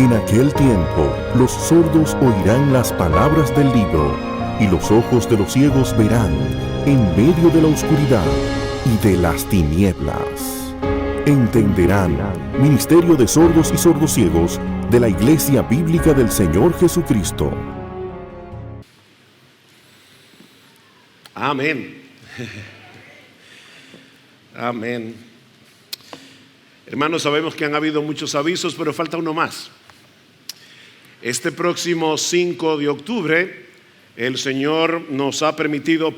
En aquel tiempo, los sordos oirán las palabras del libro, y los ojos de los ciegos verán en medio de la oscuridad y de las tinieblas. Entenderán, Ministerio de Sordos y Sordociegos de la Iglesia Bíblica del Señor Jesucristo. Amén. Amén. Hermanos, sabemos que han habido muchos avisos, pero falta uno más. Este próximo 5 de octubre, el Señor nos ha permitido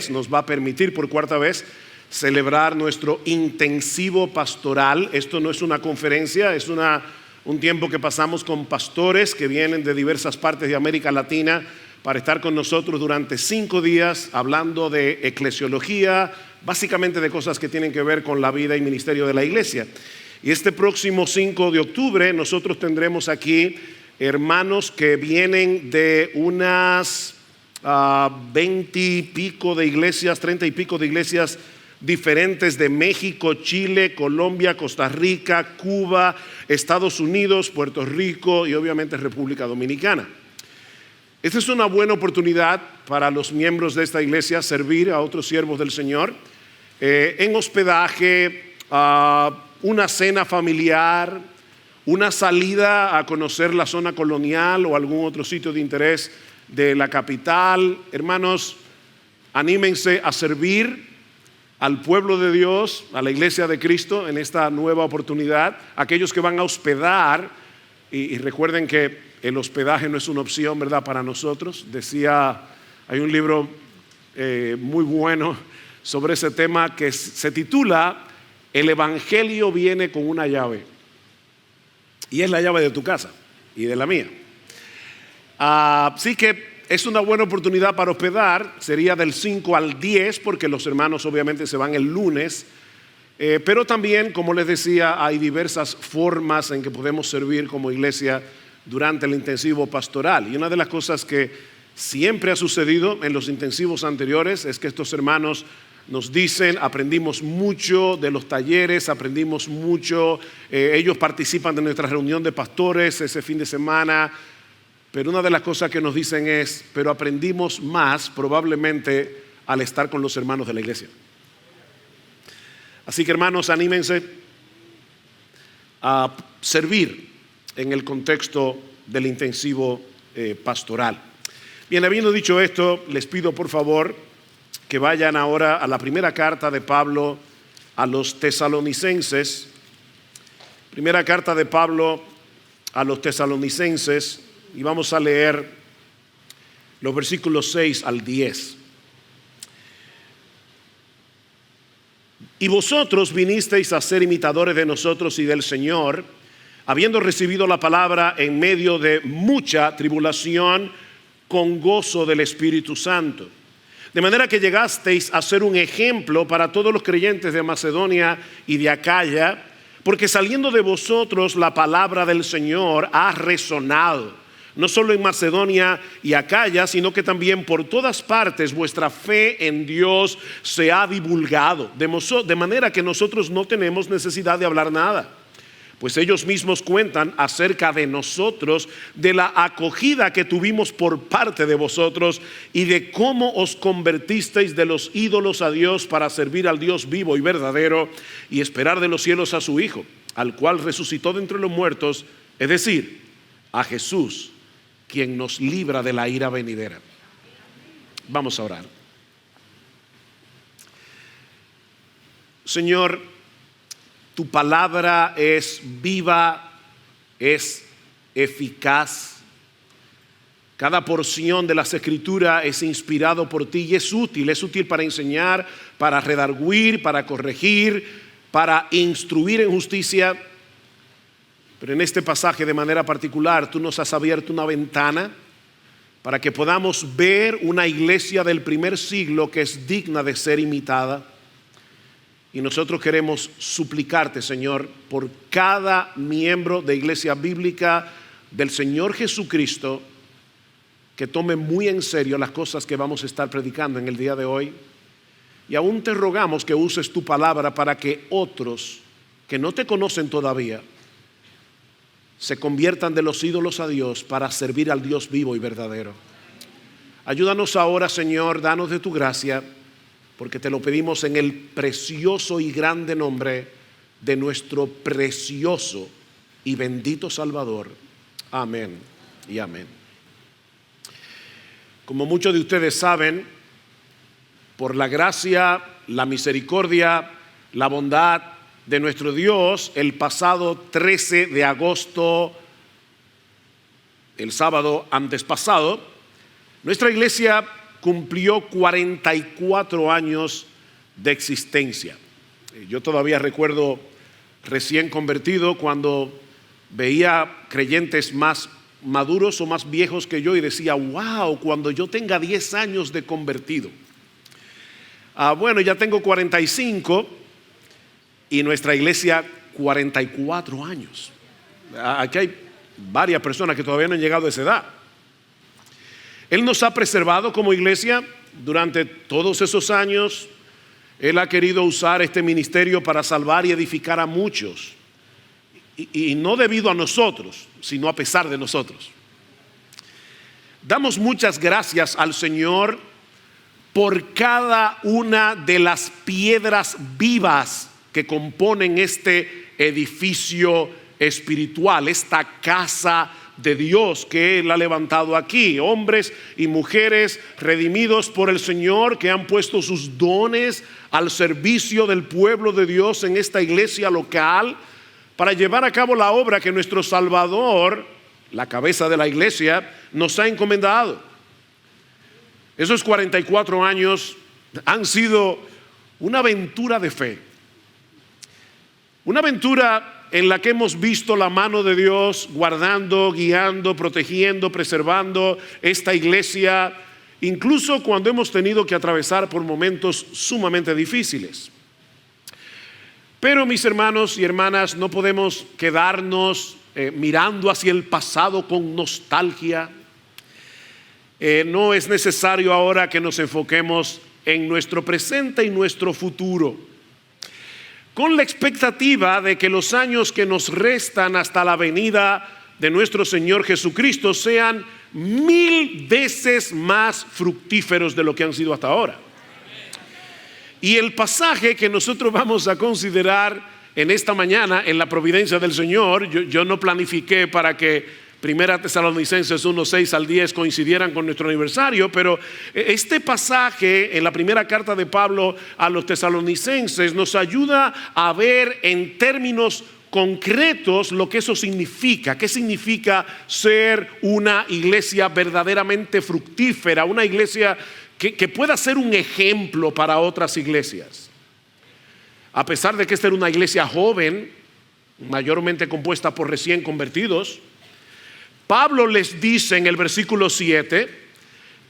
nos va a permitir por cuarta vez celebrar nuestro intensivo pastoral. Esto no es una conferencia, es un tiempo que pasamos con pastores que vienen de diversas partes de América Latina para estar con nosotros durante 5 días hablando de eclesiología, básicamente de cosas que tienen que ver con la vida y ministerio de la iglesia. Y este próximo 5 de octubre nosotros tendremos aquí hermanos que vienen de unas 20 y pico de iglesias, 30 y pico de iglesias diferentes de México, Chile, Colombia, Costa Rica, Cuba, Estados Unidos, Puerto Rico y obviamente República Dominicana. Esta es una buena oportunidad para los miembros de esta iglesia servir a otros siervos del Señor en hospedaje, una cena familiar, una salida a conocer la zona colonial o algún otro sitio de interés de la capital. Hermanos, anímense a servir al pueblo de Dios, a la iglesia de Cristo en esta nueva oportunidad. Aquellos que van a hospedar, y recuerden que el hospedaje no es una opción, ¿verdad?, para nosotros. Hay un libro muy bueno sobre ese tema que se titula El Evangelio viene con una llave, y es la llave de tu casa y de la mía. Así que es una buena oportunidad para hospedar. Sería del 5 al 10 porque los hermanos obviamente se van el lunes, pero también, como les decía, hay diversas formas en que podemos servir como iglesia durante el intensivo pastoral. Y una de las cosas que siempre ha sucedido en los intensivos anteriores es que estos hermanos nos dicen: aprendimos mucho de los talleres, aprendimos mucho, ellos participan de nuestra reunión de pastores ese fin de semana, pero una de las cosas que nos dicen es: pero aprendimos más probablemente al estar con los hermanos de la iglesia. Así que, hermanos, anímense a servir en el contexto del intensivo pastoral. Bien, habiendo dicho esto, les pido por favor que vayan ahora a la primera carta de Pablo a los tesalonicenses. Primera carta de Pablo a los tesalonicenses, y vamos a leer los versículos 6 al 10. Y vosotros vinisteis a ser imitadores de nosotros y del Señor, habiendo recibido la palabra en medio de mucha tribulación, con gozo del Espíritu Santo. De manera que llegasteis a ser un ejemplo para todos los creyentes de Macedonia y de Acaya, porque saliendo de vosotros la palabra del Señor ha resonado, no solo en Macedonia y Acaya, sino que también por todas partes vuestra fe en Dios se ha divulgado, de manera que nosotros no tenemos necesidad de hablar nada. Pues ellos mismos cuentan acerca de nosotros, de la acogida que tuvimos por parte de vosotros y de cómo os convertisteis de los ídolos a Dios para servir al Dios vivo y verdadero y esperar de los cielos a su Hijo, al cual resucitó de entre los muertos, es decir, a Jesús, quien nos libra de la ira venidera. Vamos a orar. Señor, tu palabra es viva, es eficaz. Cada porción de las Escrituras es inspirado por ti y es útil para enseñar, para redarguir, para corregir, para instruir en justicia. Pero en este pasaje de manera particular tú nos has abierto una ventana para que podamos ver una iglesia del primer siglo que es digna de ser imitada. Y nosotros queremos suplicarte, Señor, por cada miembro de Iglesia Bíblica del Señor Jesucristo, que tome muy en serio las cosas que vamos a estar predicando en el día de hoy. Y aún te rogamos que uses tu palabra para que otros que no te conocen todavía se conviertan de los ídolos a Dios para servir al Dios vivo y verdadero. Ayúdanos ahora, Señor, danos de tu gracia, porque te lo pedimos en el precioso y grande nombre de nuestro precioso y bendito Salvador. Amén y amén. Como muchos de ustedes saben, por la gracia, la misericordia, la bondad de nuestro Dios, el pasado 13 de agosto, el sábado antes pasado, nuestra iglesia cumplió 44 años de existencia. Yo todavía recuerdo, recién convertido, cuando veía creyentes más maduros o más viejos que yo y decía, wow, cuando yo tenga 10 años de convertido. Bueno, ya tengo 45 y nuestra iglesia 44 años. Aquí hay varias personas que todavía no han llegado a esa edad. Él nos ha preservado como iglesia durante todos esos años. Él ha querido usar este ministerio para salvar y edificar a muchos. Y no debido a nosotros, sino a pesar de nosotros. Damos muchas gracias al Señor por cada una de las piedras vivas que componen este edificio espiritual, esta casa de Dios que Él ha levantado aquí. Hombres y mujeres redimidos por el Señor que han puesto sus dones al servicio del pueblo de Dios en esta iglesia local para llevar a cabo la obra que nuestro Salvador, la cabeza de la iglesia, nos ha encomendado. Esos 44 años han sido una aventura de fe, una aventura en la que hemos visto la mano de Dios guardando, guiando, protegiendo, preservando esta iglesia, incluso cuando hemos tenido que atravesar por momentos sumamente difíciles. Pero mis hermanos y hermanas, no podemos quedarnos mirando hacia el pasado con nostalgia. No es necesario ahora que nos enfoquemos en nuestro presente y nuestro futuro, con la expectativa de que los años que nos restan hasta la venida de nuestro Señor Jesucristo sean 1000 veces más fructíferos de lo que han sido hasta ahora. Y el pasaje que nosotros vamos a considerar en esta mañana, en la providencia del Señor, yo no planifiqué para que Primera Tesalonicenses 1:6 al 10 coincidieran con nuestro aniversario, pero este pasaje en la primera carta de Pablo a los tesalonicenses nos ayuda a ver en términos concretos lo que eso significa. ¿Qué significa ser una iglesia verdaderamente fructífera? Una iglesia que pueda ser un ejemplo para otras iglesias. A pesar de que esta era una iglesia joven, mayormente compuesta por recién convertidos, Pablo les dice en el versículo 7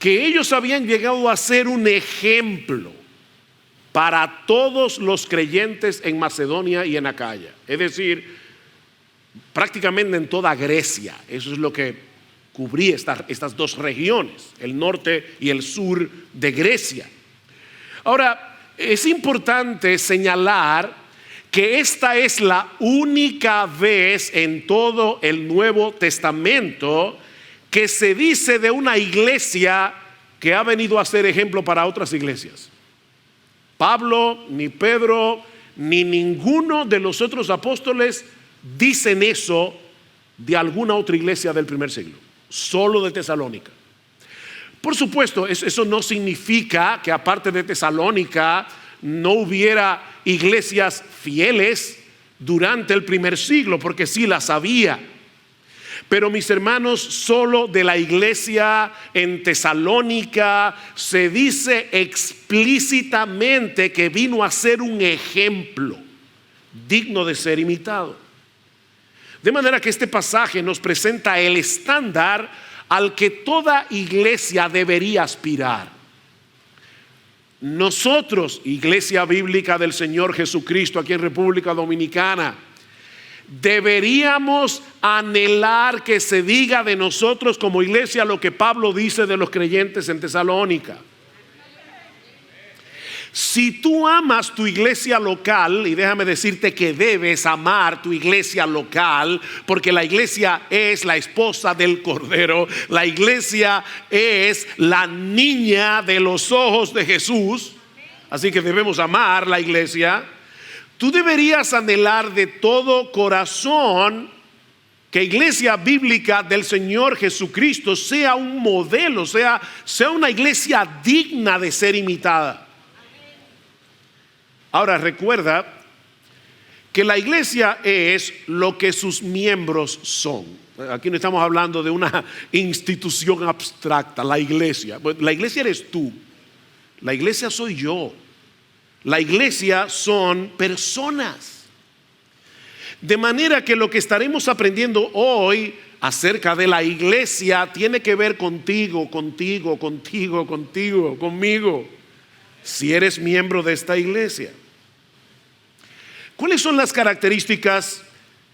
que ellos habían llegado a ser un ejemplo para todos los creyentes en Macedonia y en Acaya. Es decir, prácticamente en toda Grecia. Eso es lo que cubría estas dos regiones, el norte y el sur de Grecia. Ahora, es importante señalar que esta es la única vez en todo el Nuevo Testamento que se dice de una iglesia que ha venido a ser ejemplo para otras iglesias. Pablo, ni Pedro, ni ninguno de los otros apóstoles dicen eso de alguna otra iglesia del primer siglo, solo de Tesalónica. Por supuesto, eso no significa que aparte de Tesalónica no hubiera iglesias fieles durante el primer siglo, porque sí las había. Pero mis hermanos, solo de la iglesia en Tesalónica se dice explícitamente que vino a ser un ejemplo digno de ser imitado. De manera que este pasaje nos presenta el estándar al que toda iglesia debería aspirar. Nosotros, Iglesia Bíblica del Señor Jesucristo aquí en República Dominicana, deberíamos anhelar que se diga de nosotros como iglesia lo que Pablo dice de los creyentes en Tesalónica. Si tú amas tu iglesia local, y déjame decirte que debes amar tu iglesia local, porque la iglesia es la esposa del Cordero, la iglesia es la niña de los ojos de Jesús, así que debemos amar la iglesia. Tú deberías anhelar de todo corazón que Iglesia Bíblica del Señor Jesucristo sea un modelo, sea una iglesia digna de ser imitada. Ahora recuerda que la iglesia es lo que sus miembros son. Aquí no estamos hablando de una institución abstracta, la iglesia. La iglesia eres tú, la iglesia soy yo, la iglesia son personas. De manera que lo que estaremos aprendiendo hoy acerca de la iglesia tiene que ver contigo, conmigo, si eres miembro de esta iglesia. ¿Cuáles son las características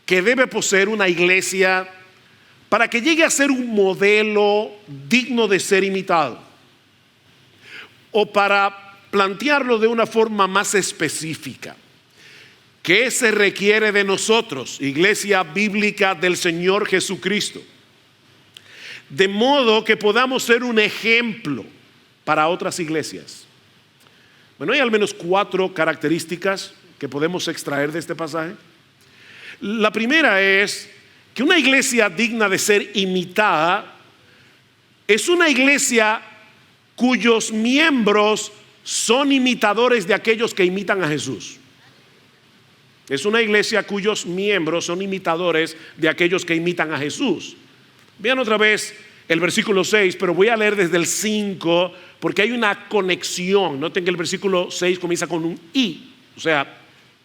que debe poseer una iglesia para que llegue a ser un modelo digno de ser imitado? O para plantearlo de una forma más específica, ¿qué se requiere de nosotros, Iglesia Bíblica del Señor Jesucristo? De modo que podamos ser un ejemplo para otras iglesias. Bueno, hay al menos 4 características que podemos extraer de este pasaje. La primera es que una iglesia digna de ser imitada es una iglesia cuyos miembros son imitadores de aquellos que imitan a Jesús. Es una iglesia cuyos miembros son imitadores de aquellos que imitan a Jesús. Vean otra vez el versículo 6, pero voy a leer desde el 5 porque hay una conexión. Noten que el versículo 6 comienza con un y, o sea,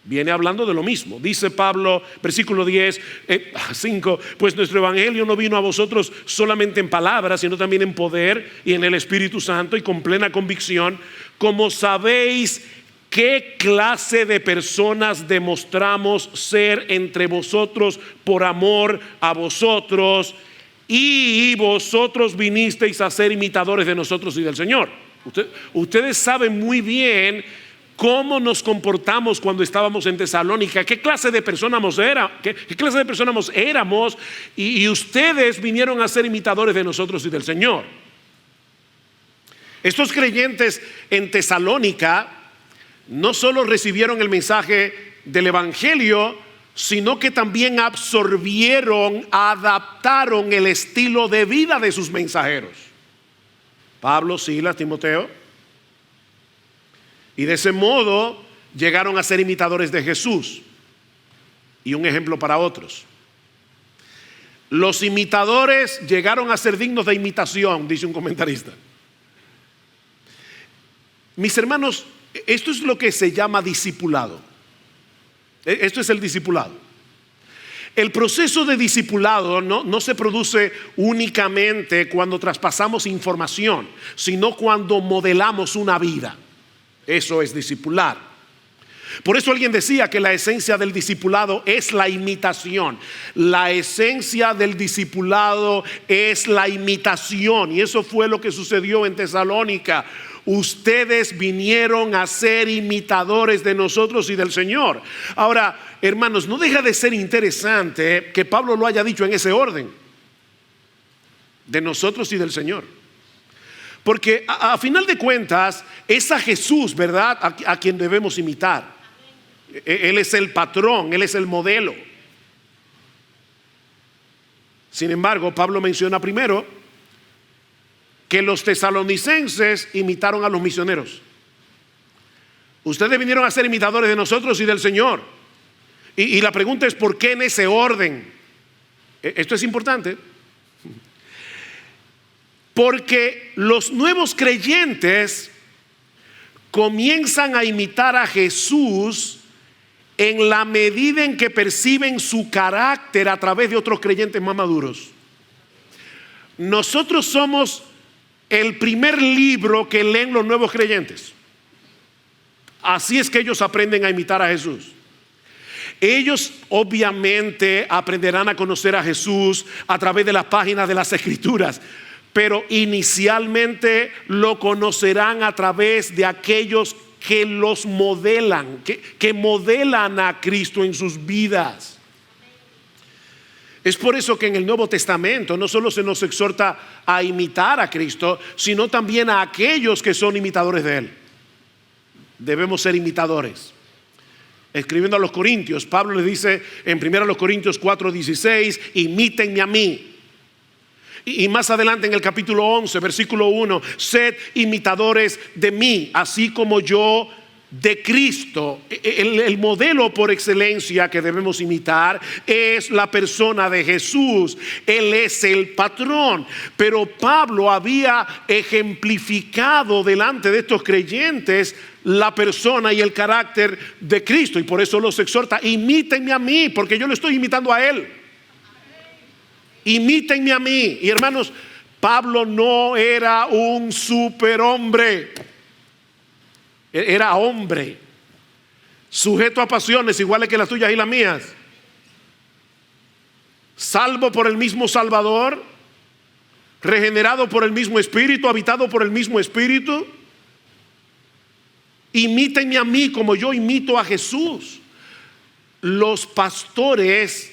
viene hablando de lo mismo. Dice Pablo, versículo 5, pues nuestro evangelio no vino a vosotros solamente en palabras, sino también en poder y en el Espíritu Santo y con plena convicción, como sabéis qué clase de personas demostramos ser entre vosotros por amor a vosotros, y vosotros vinisteis a ser imitadores de nosotros y del Señor. Ustedes saben muy bien cómo nos comportamos cuando estábamos en Tesalónica, qué clase de personas éramos, y ustedes vinieron a ser imitadores de nosotros y del Señor. Estos creyentes en Tesalónica no solo recibieron el mensaje del evangelio, sino que también absorbieron, adaptaron el estilo de vida de sus mensajeros, Pablo, Silas, Timoteo. Y de ese modo llegaron a ser imitadores de Jesús y un ejemplo para otros. Los imitadores llegaron a ser dignos de imitación, dice un comentarista. Mis hermanos, esto es lo que se llama discipulado. Esto es el discipulado. El proceso de discipulado no se produce únicamente cuando traspasamos información, sino cuando modelamos una vida. Eso es discipular. Por eso alguien decía que la esencia del discipulado es la imitación. La esencia del discipulado es la imitación, y eso fue lo que sucedió en Tesalónica. Ustedes vinieron a ser imitadores de nosotros y del Señor. Ahora, hermanos, no deja de ser interesante que Pablo lo haya dicho en ese orden: de nosotros y del Señor. Porque a final de cuentas es a Jesús, ¿verdad?, a quien debemos imitar. Él es el patrón, Él es el modelo. Sin embargo, Pablo menciona primero que los tesalonicenses imitaron a los misioneros. Ustedes vinieron a ser imitadores de nosotros y del Señor. Y la pregunta es: ¿por qué en ese orden? Esto es importante. Porque los nuevos creyentes comienzan a imitar a Jesús en la medida en que perciben su carácter a través de otros creyentes más maduros. Nosotros somos el primer libro que leen los nuevos creyentes. Así es que ellos aprenden a imitar a Jesús. Ellos obviamente aprenderán a conocer a Jesús a través de las páginas de las Escrituras, pero inicialmente lo conocerán a través de aquellos que los modelan, que modelan a Cristo en sus vidas. Es por eso que en el Nuevo Testamento no solo se nos exhorta a imitar a Cristo, sino también a aquellos que son imitadores de Él. Debemos ser imitadores. Escribiendo a los Corintios, Pablo les dice en 1 Corintios 4:16, imítenme a mí. Y más adelante en el capítulo 11, versículo 1, sed imitadores de mí, así como yo de Cristo. El modelo por excelencia que debemos imitar es la persona de Jesús. Él es el patrón. Pero Pablo había ejemplificado delante de estos creyentes la persona y el carácter de Cristo, y por eso los exhorta: imítenme a mí, porque yo lo estoy imitando a Él. Imítenme a mí. Y hermanos, Pablo no era un superhombre. Era hombre, sujeto a pasiones iguales que las tuyas y las mías, salvo por el mismo Salvador, regenerado por el mismo Espíritu, habitado por el mismo Espíritu. Imítenme a mí como yo imito a Jesús. Los pastores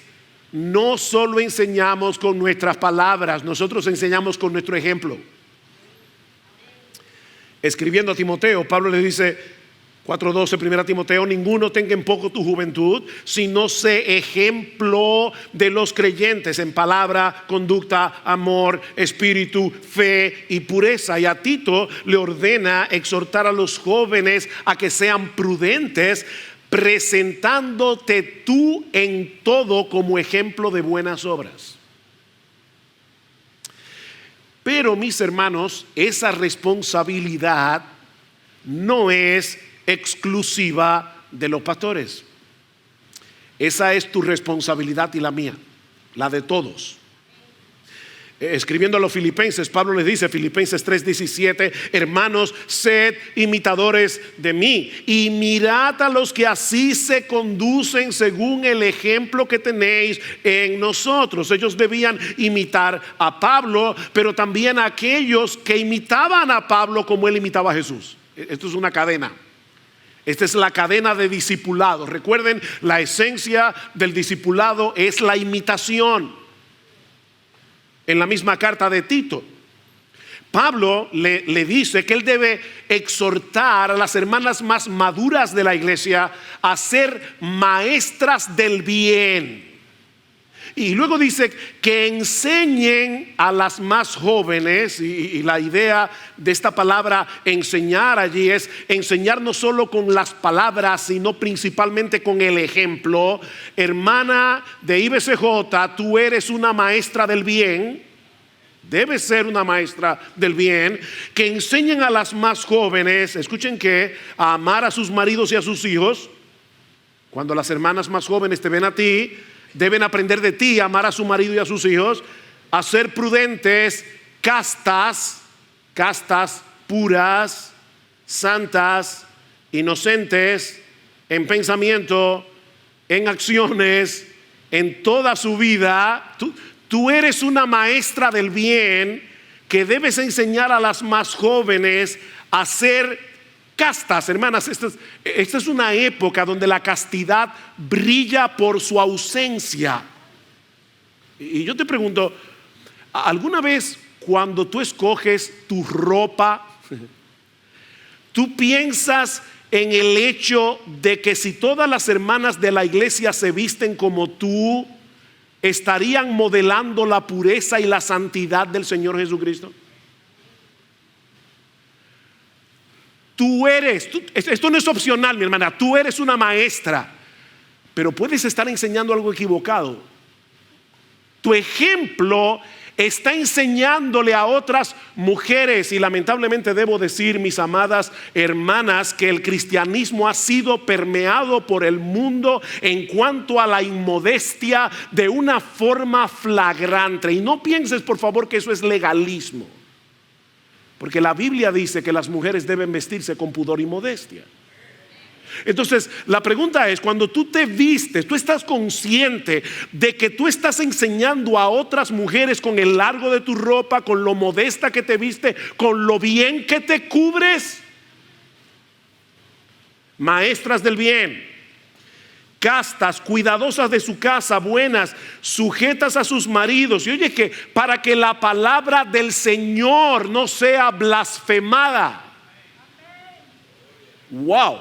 no solo enseñamos con nuestras palabras, nosotros enseñamos con nuestro ejemplo. Escribiendo a Timoteo, Pablo le dice 4:12, 1 Timoteo: ninguno tenga en poco tu juventud, sino sé ejemplo de los creyentes en palabra, conducta, amor, espíritu, fe y pureza. Y a Tito le ordena exhortar a los jóvenes a que sean prudentes, presentándote tú en todo como ejemplo de buenas obras. Pero mis hermanos, esa responsabilidad no es exclusiva de los pastores. Esa es tu responsabilidad y la mía, la de todos. Escribiendo a los filipenses, Pablo les dice, Filipenses 3:17: hermanos, sed imitadores de mí y mirad a los que así se conducen según el ejemplo que tenéis en nosotros. Ellos debían imitar a Pablo, pero también a aquellos que imitaban a Pablo como él imitaba a Jesús. Esto es una cadena. Esta es la cadena de discipulado. Recuerden, la esencia del discipulado es la imitación. En la misma carta de Tito, Pablo le dice que él debe exhortar a las hermanas más maduras de la iglesia a ser maestras del bien. Y luego dice que enseñen a las más jóvenes, y la idea de esta palabra enseñar allí es enseñar no solo con las palabras, sino principalmente con el ejemplo. Hermana de IBCJ, tú eres una maestra del bien, debes ser una maestra del bien. Que enseñen a las más jóvenes, escuchen, que a amar a sus maridos y a sus hijos. Cuando las hermanas más jóvenes te ven a ti, deben aprender de ti a amar a su marido y a sus hijos, a ser prudentes, castas, puras, santas, inocentes, en pensamiento, en acciones, en toda su vida. Tú eres una maestra del bien que debes enseñar a las más jóvenes a ser castas. Hermanas, esta es una época donde la castidad brilla por su ausencia. Y yo te pregunto, ¿alguna vez cuando tú escoges tu ropa, tú piensas en el hecho de que si todas las hermanas de la iglesia se visten como tú, estarían modelando la pureza y la santidad del Señor Jesucristo? Esto no es opcional, mi hermana, tú eres una maestra, pero puedes estar enseñando algo equivocado. Tu ejemplo está enseñándole a otras mujeres, y lamentablemente debo decir, mis amadas hermanas, que el cristianismo ha sido permeado por el mundo en cuanto a la inmodestia de una forma flagrante. Y no pienses, por favor, que eso es legalismo, porque la Biblia dice que las mujeres deben vestirse con pudor y modestia. Entonces, la pregunta es, cuando tú te vistes, tú estás consciente de que tú estás enseñando a otras mujeres con el largo de tu ropa, con lo modesta que te viste, con lo bien que te cubres. maestras del bien, castas, cuidadosas de su casa, buenas, sujetas a sus maridos. Y oye, que para que la palabra del Señor no sea blasfemada. Wow.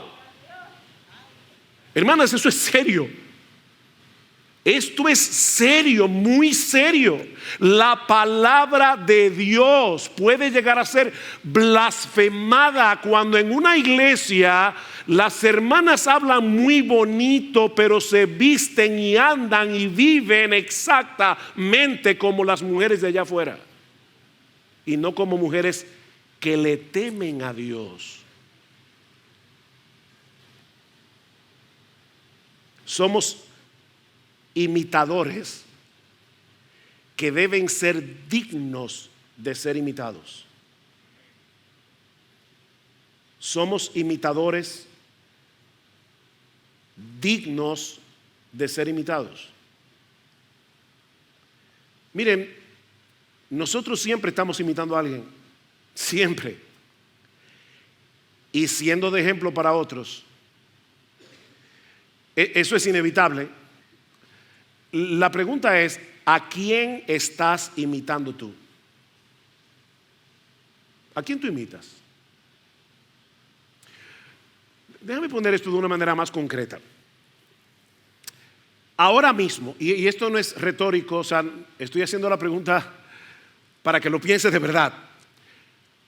Hermanas, eso es serio. Esto es serio, muy serio. La palabra de Dios puede llegar a ser blasfemada cuando en una iglesia las hermanas hablan muy bonito, pero se visten y andan y viven exactamente como las mujeres de allá afuera, y no como mujeres que le temen a Dios. Somos imitadores que deben ser dignos de ser imitados. Somos imitadores dignos de ser imitados. Miren, nosotros siempre estamos imitando a alguien, siempre, y siendo de ejemplo para otros. Eso es inevitable. La pregunta es, ¿a quién estás imitando tú? ¿A quién tú imitas? Déjame poner esto de una manera más concreta. Ahora mismo, y esto no es retórico, o sea, estoy haciendo la pregunta para que lo pienses de verdad.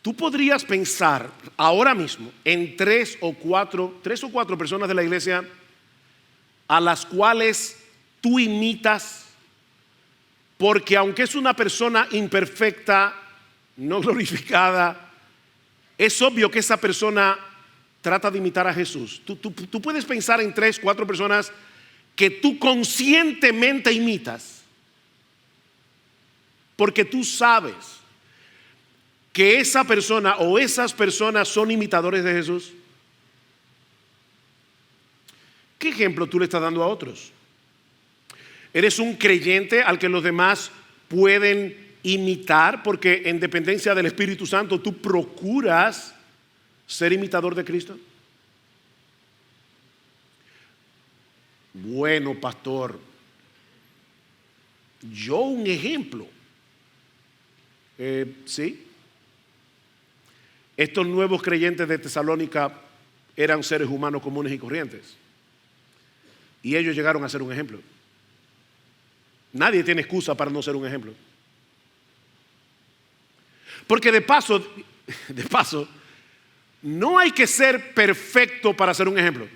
Tú podrías pensar ahora mismo en tres o cuatro personas de la iglesia a las cuales tú imitas, porque aunque es una persona imperfecta, no glorificada, es obvio que esa persona trata de imitar a Jesús. Tú puedes pensar en 3, 4 personas que tú conscientemente imitas, porque tú sabes que esa persona o esas personas son imitadores de Jesús. ¿Qué ejemplo tú le estás dando a otros? ¿Eres un creyente al que los demás pueden imitar? Porque en dependencia del Espíritu Santo tú procuras ser imitador de Cristo. Bueno, pastor, yo un ejemplo. Sí. Estos nuevos creyentes de Tesalónica eran seres humanos comunes y corrientes, y ellos llegaron a ser un ejemplo. Nadie tiene excusa para no ser un ejemplo. Porque de paso, no hay que ser perfecto para ser un ejemplo.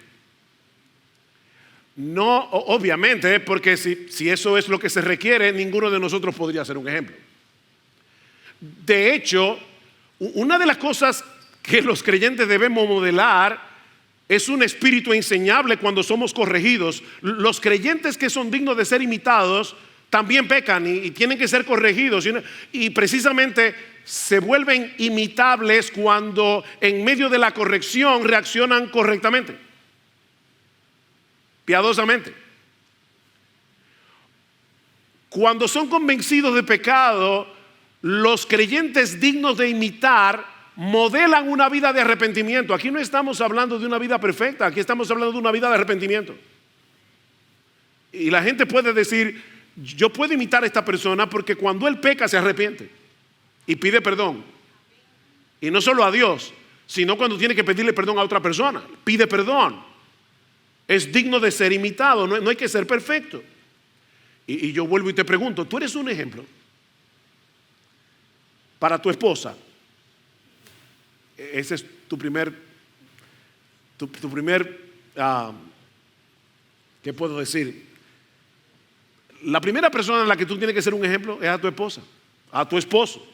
No, obviamente, porque si eso es lo que se requiere, ninguno de nosotros podría ser un ejemplo. De hecho, una de las cosas que los creyentes debemos modelar es un espíritu enseñable cuando somos corregidos. Los creyentes que son dignos de ser imitados también pecan y tienen que ser corregidos, y precisamente se vuelven imitables cuando en medio de la corrección reaccionan correctamente, piadosamente. Cuando son convencidos de pecado, los creyentes dignos de imitar modelan una vida de arrepentimiento. Aquí no estamos hablando de una vida perfecta, aquí estamos hablando de una vida de arrepentimiento. Y la gente puede decir, yo puedo imitar a esta persona porque cuando él peca se arrepiente y pide perdón. Y no solo a Dios, sino cuando tiene que pedirle perdón a otra persona, pide perdón. Es digno de ser imitado, no hay que ser perfecto. Y yo vuelvo y te pregunto, ¿tú eres un ejemplo para tu esposa? Ese es tu primer, ¿qué puedo decir? La primera persona en la que tú tienes que ser un ejemplo es a tu esposa, a tu esposo.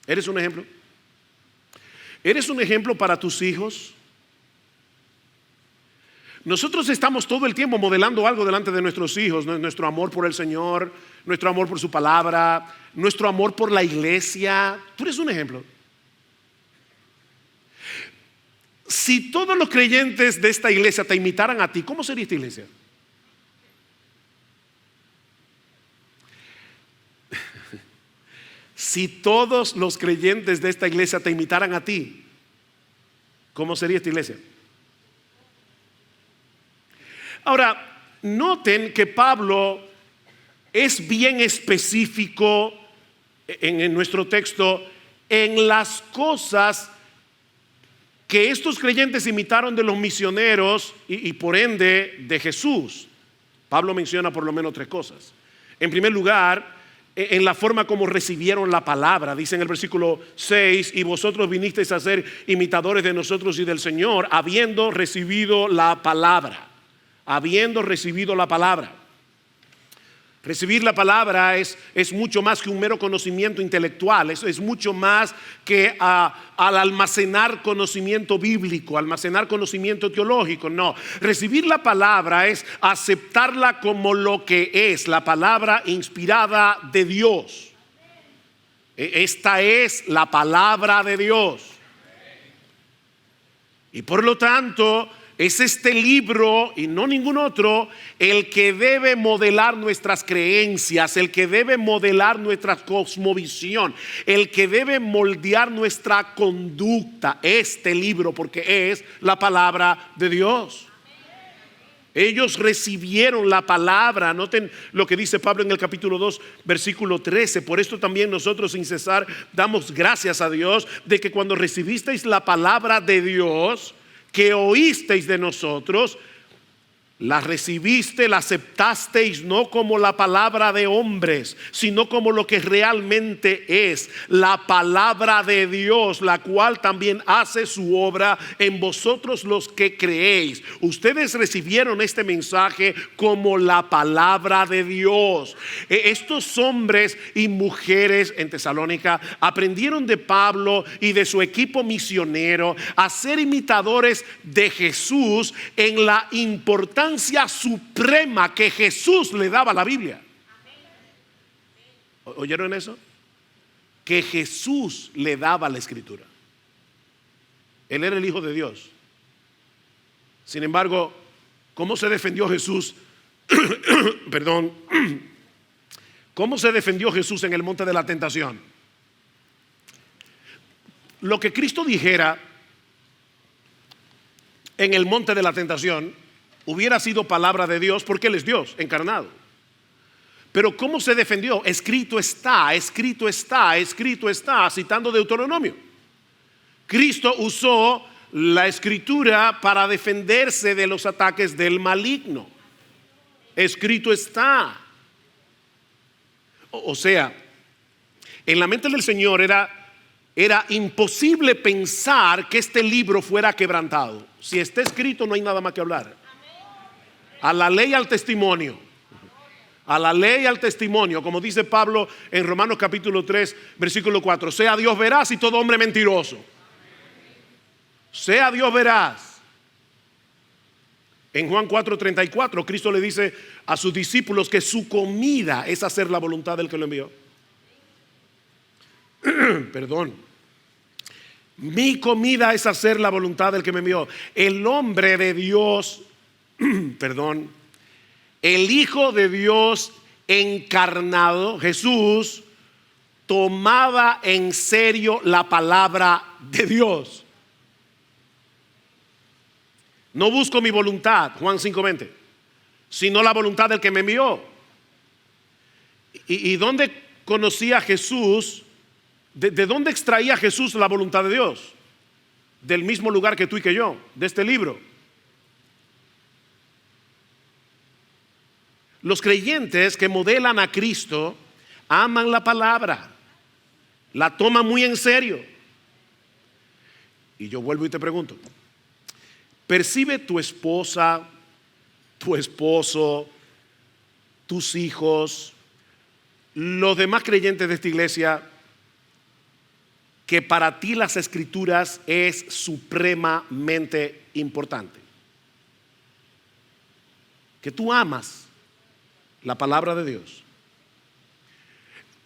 ¿Eres un ejemplo? ¿Eres un ejemplo para tus hijos? Nosotros estamos todo el tiempo modelando algo delante de nuestros hijos, nuestro amor por el Señor, nuestro amor por su palabra, nuestro amor por la iglesia. Tú eres un ejemplo. Si todos los creyentes de esta iglesia te imitaran a ti, ¿cómo sería esta iglesia? Si todos los creyentes de esta iglesia te imitaran a ti, ¿cómo sería esta iglesia? Ahora, noten que Pablo es bien específico en nuestro texto en las cosas que estos creyentes imitaron de los misioneros y por ende de Jesús. Pablo menciona por lo menos 3 cosas. En primer lugar, en la forma como recibieron la palabra. Dice en el versículo 6: y vosotros vinisteis a ser imitadores de nosotros y del Señor, habiendo recibido la palabra. Habiendo recibido la palabra. Recibir la palabra es mucho más que un mero conocimiento intelectual. Es mucho más que al almacenar conocimiento bíblico, almacenar conocimiento teológico. No, recibir la palabra es aceptarla como lo que es, la palabra inspirada de Dios. Esta es la palabra de Dios. Y por lo tanto, es este libro y no ningún otro el que debe modelar nuestras creencias, el que debe modelar nuestra cosmovisión, el que debe moldear nuestra conducta. Este libro, porque es la palabra de Dios. Ellos recibieron la palabra. Noten lo que dice Pablo en el capítulo 2, versículo 13. Por esto también nosotros sin cesar damos gracias a Dios de que cuando recibisteis la palabra de Dios que oísteis de nosotros, la recibiste, la aceptasteis no como la palabra de hombres, sino como lo que realmente es, la palabra de Dios, la cual también hace su obra en vosotros los que creéis. Ustedes recibieron este mensaje como la palabra de Dios. Estos hombres y mujeres en Tesalónica aprendieron de Pablo y de su equipo misionero a ser imitadores de Jesús en la importancia suprema que Jesús le daba a la Biblia. ¿Oyeron eso? Que Jesús le daba la Escritura. Él era el Hijo de Dios. Sin embargo, ¿cómo se defendió Jesús? Perdón. ¿Cómo se defendió Jesús en el monte de la tentación? Lo que Cristo dijera en el monte de la tentación hubiera sido palabra de Dios, porque Él es Dios encarnado. Pero ¿cómo se defendió? Escrito está, escrito está, escrito está, citando Deuteronomio. Cristo usó la Escritura para defenderse de los ataques del maligno. Escrito está. O sea, en la mente del Señor era imposible pensar que este libro fuera quebrantado. Si está escrito, no hay nada más que hablar. A la ley, al testimonio. A la ley, al testimonio. Como dice Pablo en Romanos capítulo 3, versículo 4. Sea Dios veraz y todo hombre mentiroso. Sea Dios veraz. En Juan 4:34, Cristo le dice a sus discípulos que su comida es hacer la voluntad del que lo envió. Perdón. Mi comida es hacer la voluntad del que me envió. El hombre de Dios, perdón, el Hijo de Dios encarnado, Jesús, tomaba en serio la palabra de Dios. No busco mi voluntad, Juan 5:20, sino la voluntad del que me envió. ¿Y dónde conocía Jesús? ¿De dónde extraía Jesús la voluntad de Dios? Del mismo lugar que tú y que yo, de este libro. Los creyentes que modelan a Cristo aman la palabra, la toman muy en serio. Y yo vuelvo y te pregunto, ¿percibe tu esposa, tu esposo, tus hijos, los demás creyentes de esta iglesia, que para ti las Escrituras es supremamente importante? Que tú amas la palabra de Dios.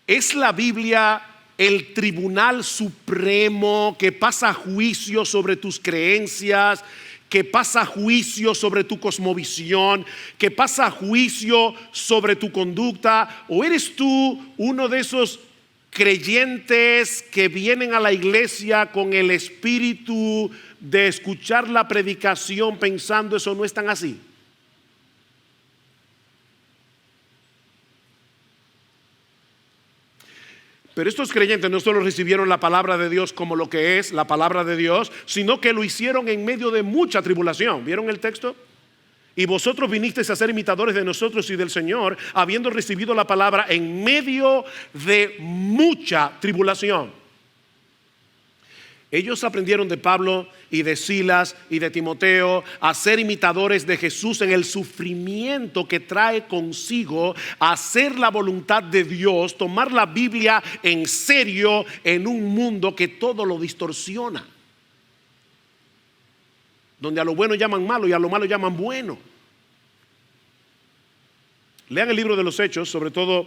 ¿Es la Biblia el tribunal supremo que pasa juicio sobre tus creencias, que pasa juicio sobre tu cosmovisión, que pasa juicio sobre tu conducta? ¿O eres tú uno de esos creyentes que vienen a la iglesia con el espíritu de escuchar la predicación pensando eso no es tan así? Pero estos creyentes no solo recibieron la palabra de Dios como lo que es la palabra de Dios, sino que lo hicieron en medio de mucha tribulación. ¿Vieron el texto? Y vosotros vinisteis a ser imitadores de nosotros y del Señor, habiendo recibido la palabra en medio de mucha tribulación. Ellos aprendieron de Pablo y de Silas y de Timoteo a ser imitadores de Jesús en el sufrimiento que trae consigo hacer la voluntad de Dios, tomar la Biblia en serio en un mundo que todo lo distorsiona, donde a lo bueno llaman malo y a lo malo llaman bueno. Lean el libro de los Hechos, sobre todo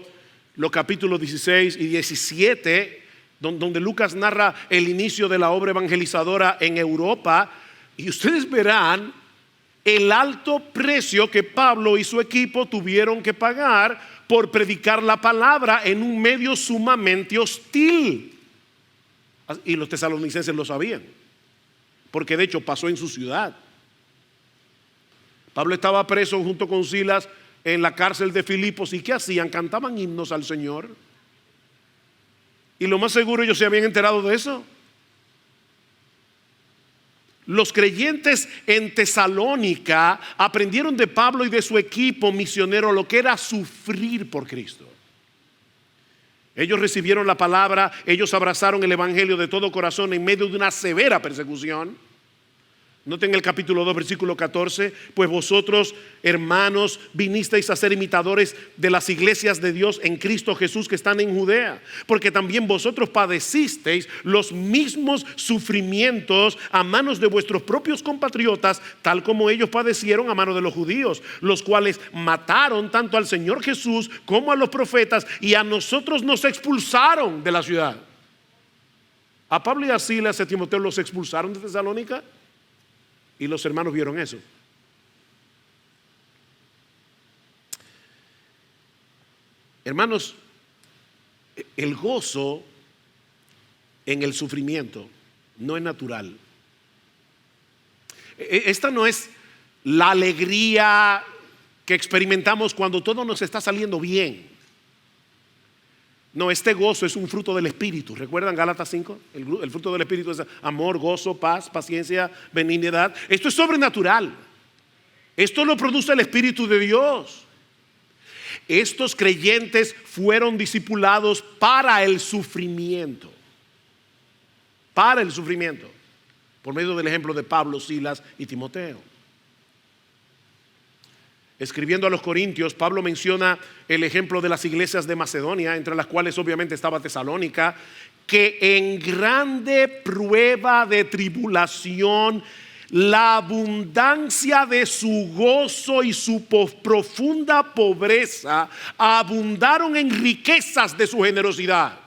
los capítulos 16 y 17, donde Lucas narra el inicio de la obra evangelizadora en Europa, y ustedes verán el alto precio que Pablo y su equipo tuvieron que pagar por predicar la palabra en un medio sumamente hostil. Y los tesalonicenses lo sabían, porque de hecho pasó en su ciudad. Pablo estaba preso junto con Silas en la cárcel de Filipos, ¿y qué hacían? Cantaban himnos al Señor. Y lo más seguro ellos se habían enterado de eso. Los creyentes en Tesalónica aprendieron de Pablo y de su equipo misionero lo que era sufrir por Cristo. Ellos recibieron la palabra, ellos abrazaron el evangelio de todo corazón en medio de una severa persecución. Noten el capítulo 2, versículo 14. Pues vosotros, hermanos, vinisteis a ser imitadores de las iglesias de Dios en Cristo Jesús que están en Judea, porque también vosotros padecisteis los mismos sufrimientos a manos de vuestros propios compatriotas, tal como ellos padecieron a manos de los judíos, los cuales mataron tanto al Señor Jesús como a los profetas, y a nosotros nos expulsaron de la ciudad. A Pablo y a Silas y a Timoteo los expulsaron de Tesalónica. Y los hermanos vieron eso. Hermanos, el gozo en el sufrimiento no es natural. Esta no es la alegría que experimentamos cuando todo nos está saliendo bien. No, este gozo es un fruto del Espíritu. ¿Recuerdan Gálatas 5? El fruto del Espíritu es amor, gozo, paz, paciencia, benignidad. Esto es sobrenatural. Esto lo produce el Espíritu de Dios. Estos creyentes fueron discipulados para el sufrimiento. Para el sufrimiento. Por medio del ejemplo de Pablo, Silas y Timoteo. Escribiendo a los Corintios, Pablo menciona el ejemplo de las iglesias de Macedonia, entre las cuales obviamente estaba Tesalónica, que en grande prueba de tribulación, la abundancia de su gozo y su profunda pobreza abundaron en riquezas de su generosidad.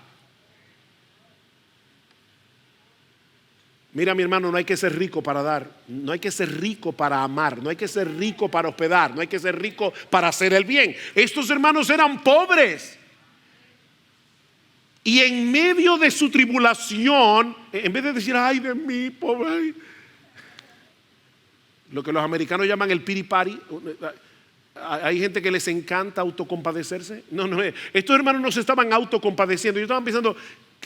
Mira, mi hermano, no hay que ser rico para dar, no hay que ser rico para amar, no hay que ser rico para hospedar, no hay que ser rico para hacer el bien. Estos hermanos eran pobres. Y en medio de su tribulación, en vez de decir, ay de mí, pobre, lo que los americanos llaman el pity party, hay gente que les encanta autocompadecerse. No, estos hermanos no se estaban autocompadeciendo, ellos estaban pensando,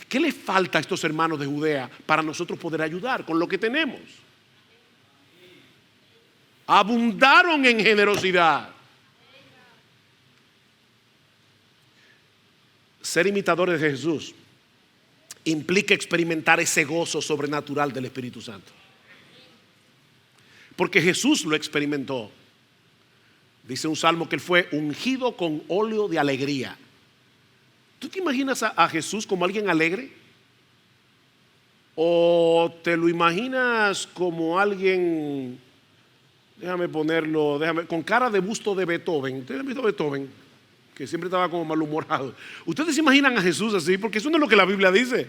¿qué les falta a estos hermanos de Judea para nosotros poder ayudar con lo que tenemos? Abundaron en generosidad. Ser imitadores de Jesús implica experimentar ese gozo sobrenatural del Espíritu Santo. Porque Jesús lo experimentó. Dice un salmo que él fue ungido con óleo de alegría. ¿Tú te imaginas a Jesús como alguien alegre? ¿O te lo imaginas como alguien, déjame ponerlo, con cara de busto de Beethoven? ¿Ustedes han visto a Beethoven? Que siempre estaba como malhumorado. ¿Ustedes se imaginan a Jesús así? Porque eso no es lo que la Biblia dice.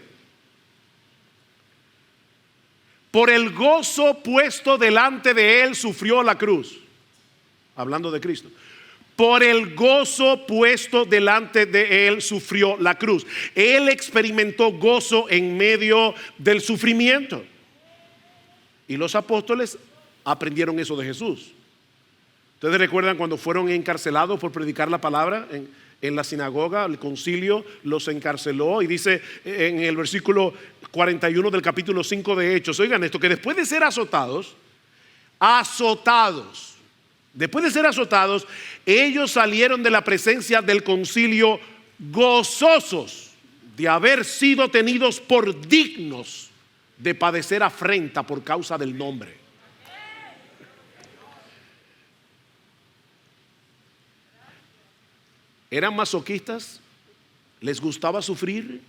Por el gozo puesto delante de él sufrió la cruz. Hablando de Cristo. Por el gozo puesto delante de él sufrió la cruz. Él experimentó gozo en medio del sufrimiento. Y los apóstoles aprendieron eso de Jesús. Ustedes recuerdan cuando fueron encarcelados por predicar la palabra en la sinagoga, el concilio los encarceló, y dice en el versículo 41 del capítulo 5 de Hechos, oigan esto, que después de ser azotados, ellos salieron de la presencia del concilio gozosos de haber sido tenidos por dignos de padecer afrenta por causa del nombre. ¿Eran masoquistas? ¿Les gustaba sufrir?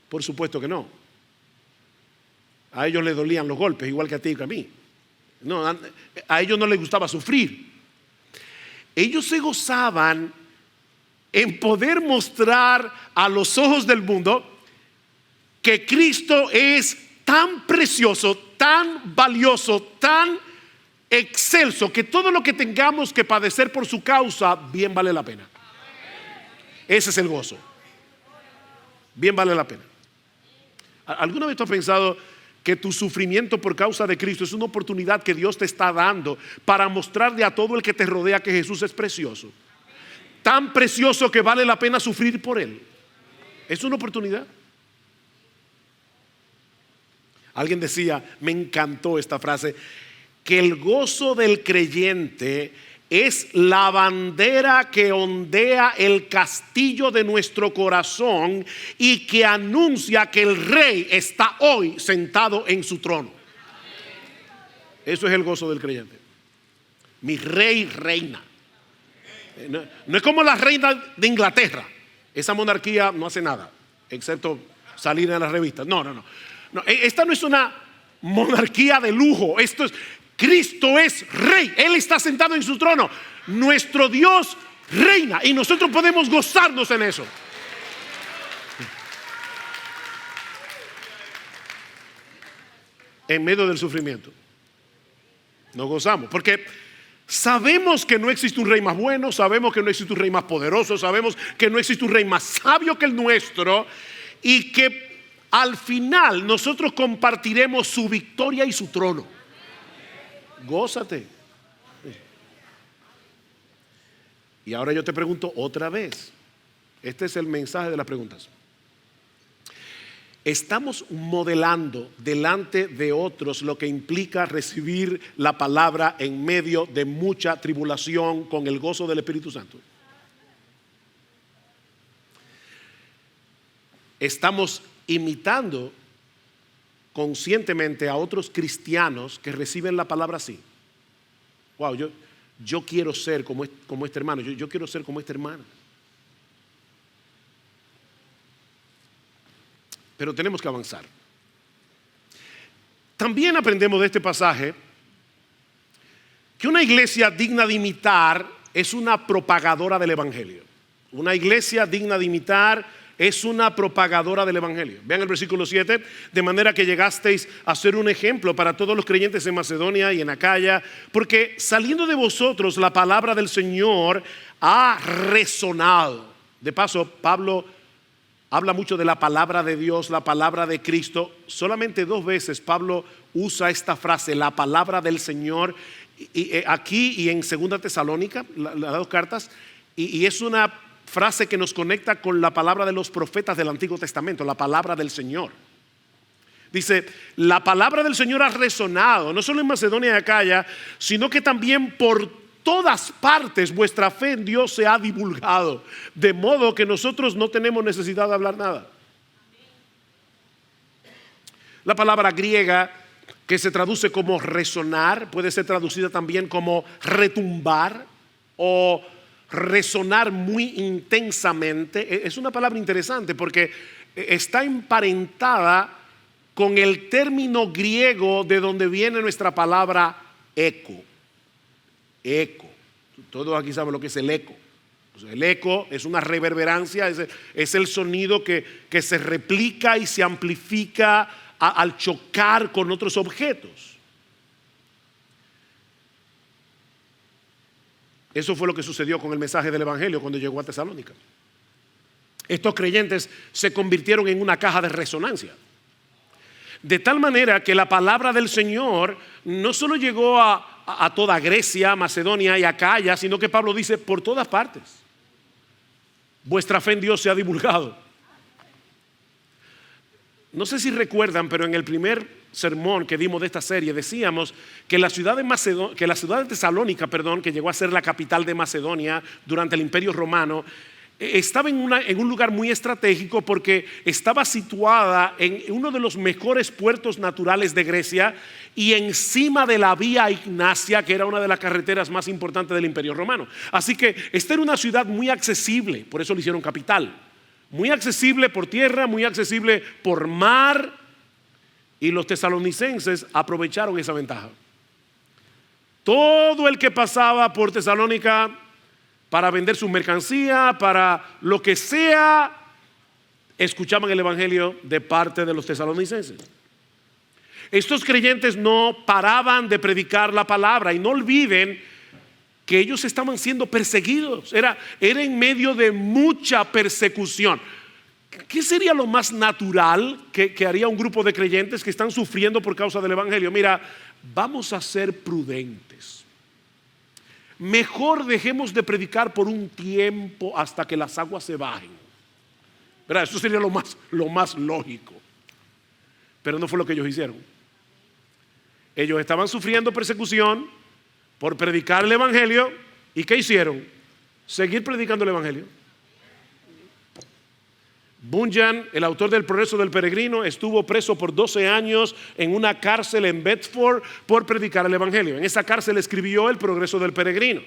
Por supuesto que no. A ellos les dolían los golpes, igual que a ti y que a mí. No, a ellos no les gustaba sufrir. Ellos se gozaban en poder mostrar a los ojos del mundo que Cristo es tan precioso, tan valioso, tan excelso, que todo lo que tengamos que padecer por su causa, bien vale la pena. Ese es el gozo. Bien vale la pena. ¿Alguna vez tú has pensado que tu sufrimiento por causa de Cristo es una oportunidad que Dios te está dando para mostrarle a todo el que te rodea que Jesús es precioso? Tan precioso que vale la pena sufrir por Él. Es una oportunidad. Alguien decía, me encantó esta frase, que el gozo del creyente es la bandera que ondea el castillo de nuestro corazón y que anuncia que el Rey está hoy sentado en su trono. Eso es el gozo del creyente. Mi Rey reina. No es como la reina de Inglaterra. Esa monarquía no hace nada, excepto salir en las revistas. No. Esta no es una monarquía de lujo. Cristo es Rey. Él está sentado en su trono. Nuestro Dios reina y nosotros podemos gozarnos en eso. En medio del sufrimiento nos gozamos porque sabemos que no existe un rey más bueno, sabemos que no existe un rey más poderoso, sabemos que no existe un rey más sabio que el nuestro, y que al final nosotros compartiremos su victoria y su trono. Gózate. Y ahora yo te pregunto otra vez. Este es el mensaje de las preguntas. ¿Estamos modelando delante de otros lo que implica recibir la palabra en medio de mucha tribulación con el gozo del Espíritu Santo? ¿Estamos imitando conscientemente a otros cristianos que reciben la palabra así? Wow, yo quiero ser como este hermano, yo quiero ser como esta hermana. Pero tenemos que avanzar. También aprendemos de este pasaje que una iglesia digna de imitar es una propagadora del Evangelio. Una iglesia digna de imitar es una propagadora del Evangelio. Vean el versículo 7, de manera que llegasteis a ser un ejemplo para todos los creyentes en Macedonia y en Acaya, porque saliendo de vosotros la palabra del Señor ha resonado. De paso, Pablo habla mucho de la palabra de Dios, la palabra de Cristo. Solamente 2 veces Pablo usa esta frase, la palabra del Señor, aquí y en 2 Tesalónica, las 2 cartas, y es una frase que nos conecta con la palabra de los profetas del Antiguo Testamento, la palabra del Señor. Dice, la palabra del Señor ha resonado, no solo en Macedonia y Acaya, sino que también por todas partes vuestra fe en Dios se ha divulgado, de modo que nosotros no tenemos necesidad de hablar nada. La palabra griega que se traduce como resonar puede ser traducida también como retumbar o resonar muy intensamente. Es una palabra interesante porque está emparentada con el término griego de donde viene nuestra palabra eco. Eco. Todos aquí saben lo que es el eco. O sea, el eco es una reverberancia, es el sonido que se replica y se amplifica al chocar con otros objetos. Eso fue lo que sucedió con el mensaje del Evangelio cuando llegó a Tesalónica. Estos creyentes se convirtieron en una caja de resonancia. De tal manera que la palabra del Señor no solo llegó a a toda Grecia, Macedonia y Acaya, sino que Pablo dice por todas partes. Vuestra fe en Dios se ha divulgado. No sé si recuerdan, pero en el primer sermón que dimos de esta serie decíamos que la ciudad de Tesalónica, que llegó a ser la capital de Macedonia durante el Imperio Romano, estaba en un lugar muy estratégico porque estaba situada en uno de los mejores puertos naturales de Grecia y encima de la vía Ignacia, que era una de las carreteras más importantes del Imperio Romano. Así que esta era una ciudad muy accesible, por eso le hicieron capital. Muy accesible por tierra, muy accesible por mar, y los tesalonicenses aprovecharon esa ventaja. Todo el que pasaba por Tesalónica para vender su mercancía, para lo que sea, escuchaban el evangelio de parte de los tesalonicenses. Estos creyentes no paraban de predicar la palabra, y no olviden que ellos estaban siendo perseguidos. Era en medio de mucha persecución. ¿Qué sería lo más natural que haría un grupo de creyentes que están sufriendo por causa del evangelio? Mira, vamos a ser prudentes. Mejor dejemos de predicar por un tiempo hasta que las aguas se bajen. ¿Verdad? Eso sería lo más lógico. Pero no fue lo que ellos hicieron. Ellos estaban sufriendo persecución por predicar el evangelio. ¿Y qué hicieron? Seguir predicando el evangelio. Bunyan, el autor del Progreso del Peregrino, estuvo preso por 12 años en una cárcel en Bedford por predicar el evangelio. En esa cárcel escribió el Progreso del Peregrino.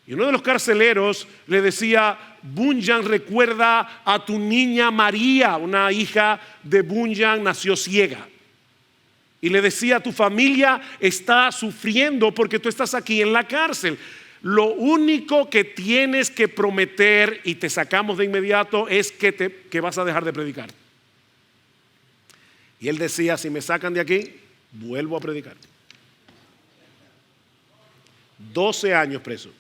Y uno de los carceleros le decía: Bunyan, recuerda a tu niña María, una hija de Bunyan, nació ciega. Y le decía: tu familia está sufriendo porque tú estás aquí en la cárcel. Lo único que tienes que prometer, y te sacamos de inmediato, es que vas a dejar de predicar. Y él decía: si me sacan de aquí, vuelvo a predicar. 12 años preso.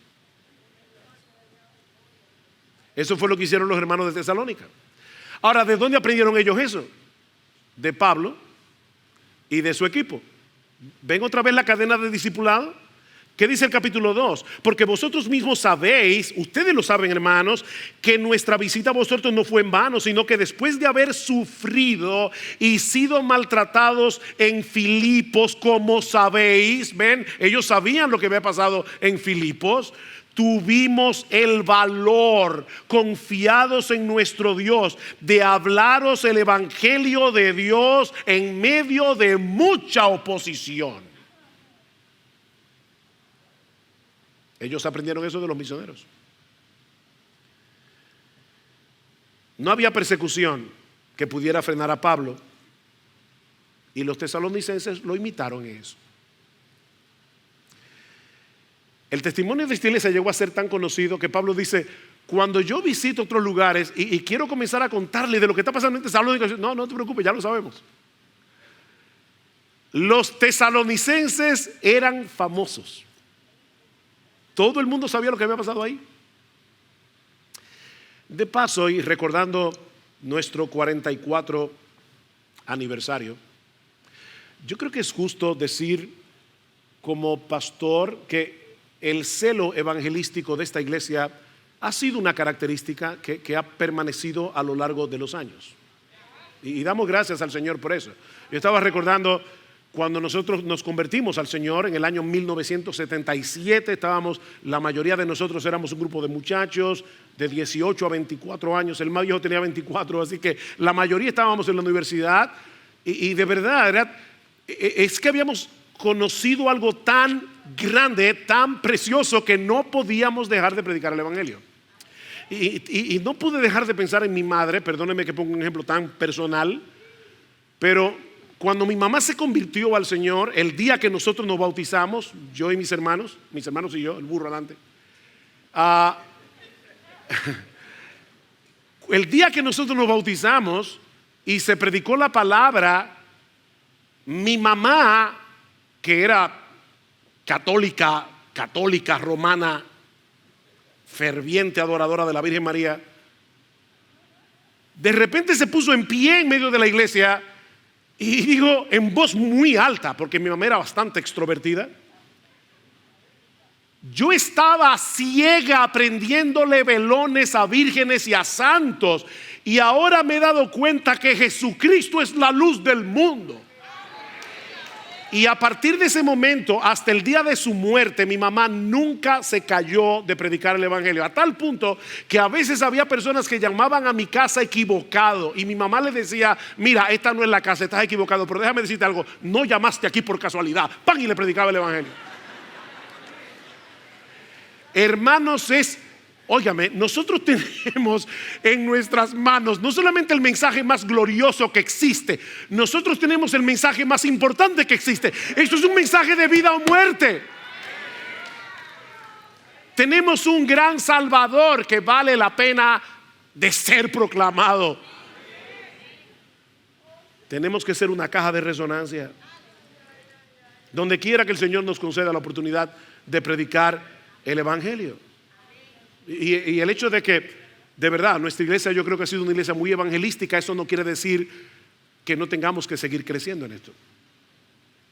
Eso fue lo que hicieron los hermanos de Tesalónica. Ahora, ¿de dónde aprendieron ellos eso? De Pablo y de su equipo. ¿Ven otra vez la cadena de discipulado? ¿Qué dice el capítulo 2? Porque vosotros mismos sabéis, ustedes lo saben, hermanos, que nuestra visita a vosotros no fue en vano, sino que después de haber sufrido y sido maltratados en Filipos, como sabéis, ven, ellos sabían lo que había pasado en Filipos, tuvimos el valor, confiados en nuestro Dios, de hablaros el evangelio de Dios en medio de mucha oposición. Ellos aprendieron eso de los misioneros. No había persecución que pudiera frenar a Pablo, y los tesalonicenses lo imitaron en eso. El testimonio de esta iglesia llegó a ser tan conocido que Pablo dice: cuando yo visito otros lugares y quiero comenzar a contarle de lo que está pasando en Tesalónica, no te preocupes, ya lo sabemos. Los tesalonicenses eran famosos. Todo el mundo sabía lo que había pasado ahí. De paso, y recordando nuestro 44 aniversario, yo creo que es justo decir como pastor que el celo evangelístico de esta iglesia ha sido una característica que ha permanecido a lo largo de los años. Y damos gracias al Señor por eso. Yo estaba recordando cuando nosotros nos convertimos al Señor en el año 1977, la mayoría de nosotros éramos un grupo de muchachos de 18 a 24 años, el más viejo tenía 24, así que la mayoría estábamos en la universidad y de verdad es que habíamos conocido algo tan grande, tan precioso, que no podíamos dejar de predicar el evangelio. Y no pude dejar de pensar en mi madre, perdónenme que ponga un ejemplo tan personal, pero cuando mi mamá se convirtió al Señor, el día que nosotros nos bautizamos, yo y mis hermanos y yo, el burro adelante, el día que nosotros nos bautizamos y se predicó la palabra, mi mamá, que era católica romana, ferviente adoradora de la Virgen María, de repente se puso en pie en medio de la iglesia y dijo en voz muy alta, porque mi mamá era bastante extrovertida, Yo estaba ciega aprendiéndole velones a vírgenes y a santos, y ahora me he dado cuenta que Jesucristo es la luz del mundo. Y a partir de ese momento hasta el día de su muerte, mi mamá nunca se calló de predicar el evangelio, a tal punto que a veces había personas que llamaban a mi casa equivocado, y mi mamá le decía: mira, esta no es la casa, estás equivocado, pero déjame decirte algo, no llamaste aquí por casualidad. ¡Pam! Y le predicaba el evangelio. Hermanos, óigame, nosotros tenemos en nuestras manos no solamente el mensaje más glorioso que existe, nosotros tenemos el mensaje más importante que existe. Esto es un mensaje de vida o muerte. Tenemos un gran Salvador que vale la pena de ser proclamado. Tenemos que ser una caja de resonancia donde quiera que el Señor nos conceda la oportunidad de predicar el evangelio. Y el hecho de que, de verdad, nuestra iglesia, yo creo que ha sido una iglesia muy evangelística, eso no quiere decir que no tengamos que seguir creciendo en esto,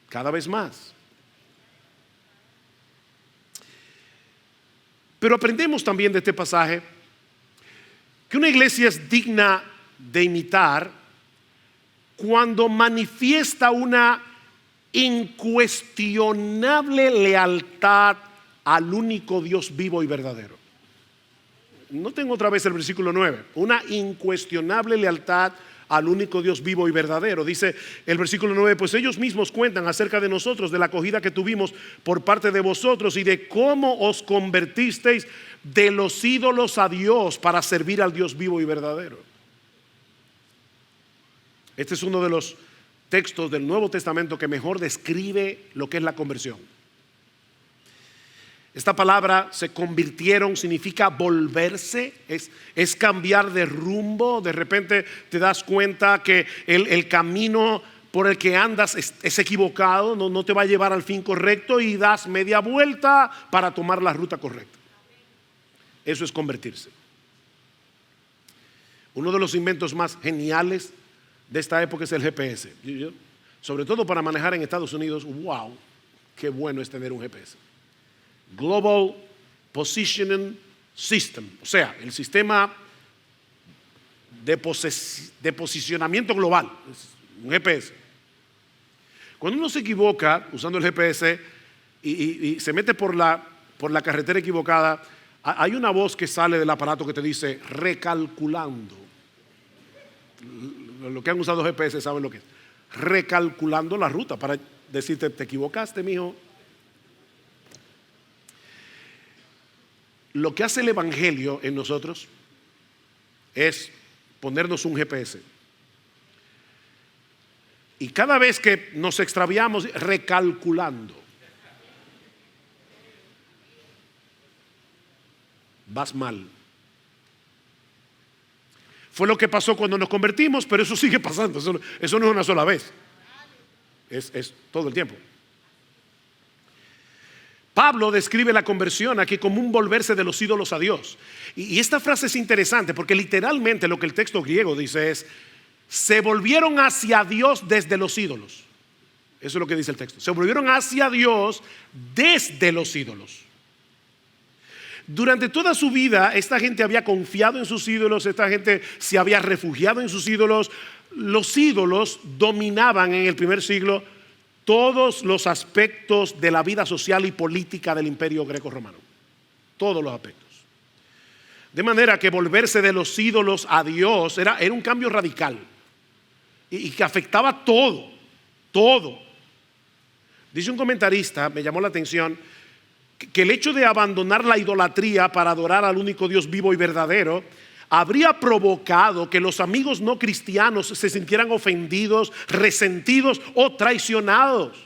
cada vez más. Pero aprendemos también de este pasaje que una iglesia es digna de imitar cuando manifiesta una incuestionable lealtad al único Dios vivo y verdadero. Noten otra vez el versículo 9. Una incuestionable lealtad al único Dios vivo y verdadero. Dice el versículo 9: pues ellos mismos cuentan acerca de nosotros, de la acogida que tuvimos por parte de vosotros y de cómo os convertisteis de los ídolos a Dios para servir al Dios vivo y verdadero. Este es uno de los textos del Nuevo Testamento que mejor describe lo que es la conversión. Esta palabra, se convirtieron, significa volverse, es cambiar de rumbo. De repente te das cuenta que el camino por el que andas es equivocado, no te va a llevar al fin correcto, y das media vuelta para tomar la ruta correcta. Eso es convertirse. Uno de los inventos más geniales de esta época es el GPS. Sobre todo para manejar en Estados Unidos, wow, qué bueno es tener un GPS. Global Positioning System, o sea, el sistema de posicionamiento global, un GPS. Cuando uno se equivoca usando el GPS y se mete por la carretera equivocada, hay una voz que sale del aparato que te dice recalculando. Los que han usado GPS saben lo que es. Recalculando la ruta para decirte: te equivocaste, mijo. Lo que hace el evangelio en nosotros es ponernos un GPS. Y cada vez que nos extraviamos, recalculando, vas mal. Fue lo que pasó cuando nos convertimos, pero eso sigue pasando. Eso no es una sola vez, es todo el tiempo. Pablo describe la conversión aquí como un volverse de los ídolos a Dios. Y esta frase es interesante porque literalmente lo que el texto griego dice es: se volvieron hacia Dios desde los ídolos. Eso es lo que dice el texto. Se volvieron hacia Dios desde los ídolos. Durante toda su vida esta gente había confiado en sus ídolos, esta gente se había refugiado en sus ídolos. Los ídolos dominaban en el primer siglo todos los aspectos de la vida social y política del imperio greco-romano. Todos los aspectos. De manera que volverse de los ídolos a Dios era un cambio radical y que afectaba todo. Dice un comentarista, me llamó la atención, que el hecho de abandonar la idolatría para adorar al único Dios vivo y verdadero habría provocado que los amigos no cristianos se sintieran ofendidos, resentidos o traicionados.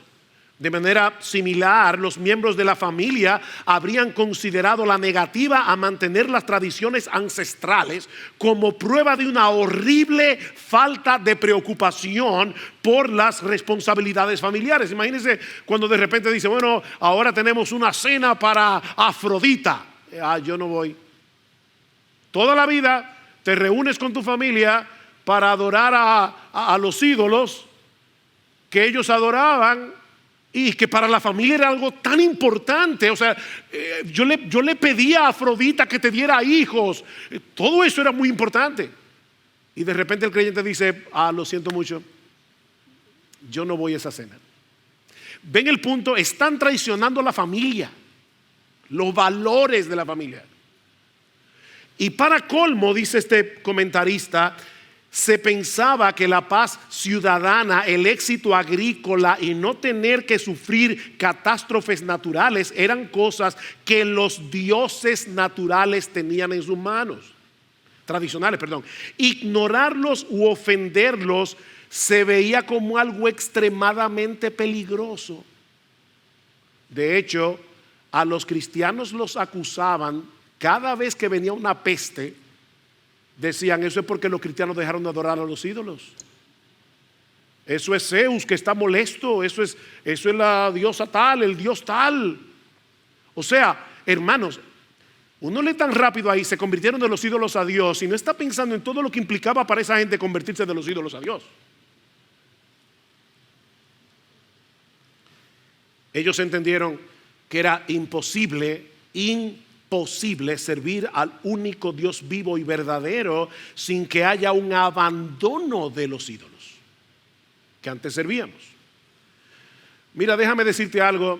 De manera similar, los miembros de la familia habrían considerado la negativa a mantener las tradiciones ancestrales como prueba de una horrible falta de preocupación por las responsabilidades familiares. Imagínense cuando de repente dice: bueno, ahora tenemos una cena para Afrodita. Yo no voy. Toda la vida te reúnes con tu familia para adorar a los ídolos que ellos adoraban, Y que para la familia era algo tan importante. O sea, yo le pedía a Afrodita que te diera hijos. Todo eso era muy importante. Y de repente el creyente dice: lo siento mucho, yo no voy a esa cena. ¿Ven el punto? Están traicionando a la familia, los valores de la familia. Y para colmo, dice este comentarista, se pensaba que la paz ciudadana, el éxito agrícola y no tener que sufrir catástrofes naturales eran cosas que los dioses naturales tenían en sus manos, tradicionales, perdón. Ignorarlos u ofenderlos se veía como algo extremadamente peligroso. De hecho, a los cristianos los acusaban cada vez que venía una peste. Decían: eso es porque los cristianos dejaron de adorar a los ídolos. Eso es Zeus que está molesto. Eso es la diosa tal, el dios tal. O sea, hermanos, uno lee tan rápido ahí: se convirtieron de los ídolos a Dios, y no está pensando en todo lo que implicaba para esa gente convertirse de los ídolos a Dios. Ellos entendieron que era imposible servir al único Dios vivo y verdadero sin que haya un abandono de los ídolos que antes servíamos. Mira, déjame decirte algo.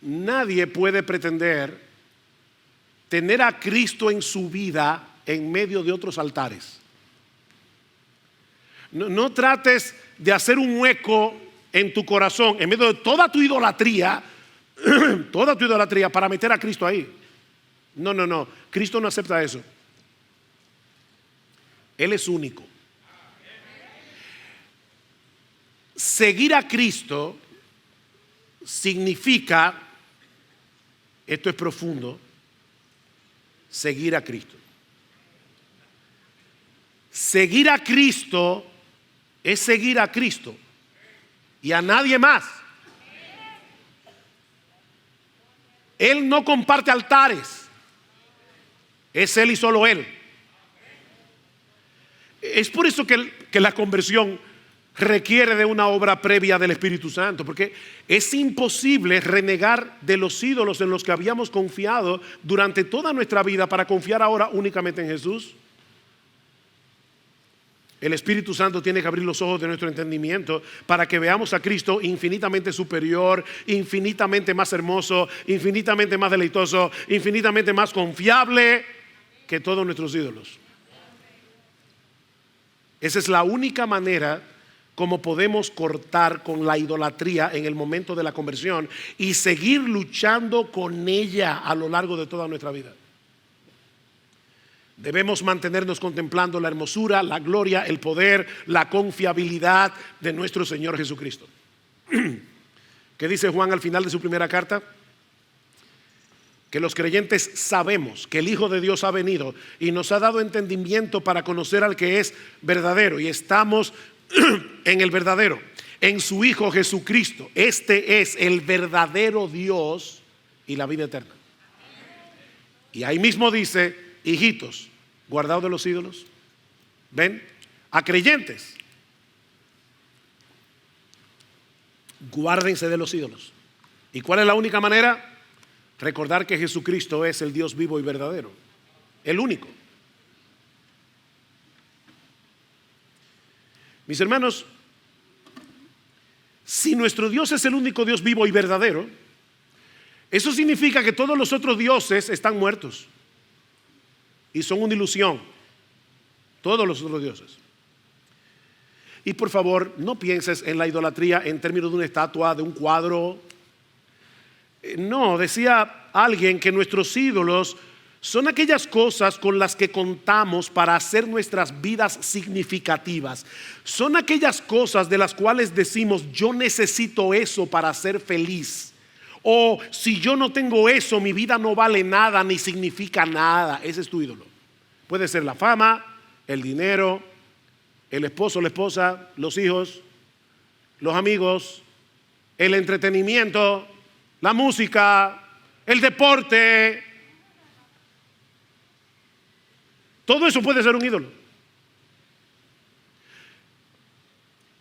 Nadie puede pretender tener a Cristo en su vida en medio de otros altares. No trates de hacer un hueco en tu corazón en medio de toda tu idolatría para meter a Cristo ahí. No, Cristo no acepta eso. Él es único. Seguir a Cristo significa, esto es profundo, seguir a Cristo. Seguir a Cristo es seguir a Cristo y a nadie más. Él no comparte altares. Es Él y solo Él. Es por eso que la conversión requiere de una obra previa del Espíritu Santo, porque es imposible renegar de los ídolos en los que habíamos confiado durante toda nuestra vida para confiar ahora únicamente en Jesús. El Espíritu Santo tiene que abrir los ojos de nuestro entendimiento para que veamos a Cristo infinitamente superior, infinitamente más hermoso, infinitamente más deleitoso, infinitamente más confiable que todos nuestros ídolos. Esa es la única manera como podemos cortar con la idolatría en el momento de la conversión y seguir luchando con ella a lo largo de toda nuestra vida. Debemos mantenernos contemplando la hermosura, la gloria, el poder, la confiabilidad de nuestro Señor Jesucristo. ¿Qué dice Juan al final de su primera carta? Que los creyentes sabemos que el Hijo de Dios ha venido y nos ha dado entendimiento para conocer al que es verdadero, y estamos en el verdadero, en su Hijo Jesucristo. Este es el verdadero Dios y la vida eterna. Y ahí mismo dice: hijitos, guardaos de los ídolos. Ven, a creyentes, guárdense de los ídolos. ¿Y cuál es la única manera? Recordar que Jesucristo es el Dios vivo y verdadero, el único. Mis hermanos, si nuestro Dios es el único Dios vivo y verdadero, eso significa que todos los otros dioses están muertos y son una ilusión. Todos los otros dioses. Y por favor, no pienses en la idolatría en términos de una estatua, de un cuadro. No, decía alguien que nuestros ídolos son aquellas cosas con las que contamos para hacer nuestras vidas significativas. Son aquellas cosas de las cuales decimos: yo necesito eso para ser feliz. O si yo no tengo eso, mi vida no vale nada ni significa nada. Ese es tu ídolo. Puede ser la fama, el dinero, el esposo, la esposa, los hijos, los amigos, el entretenimiento, la música, el deporte. Todo eso puede ser un ídolo.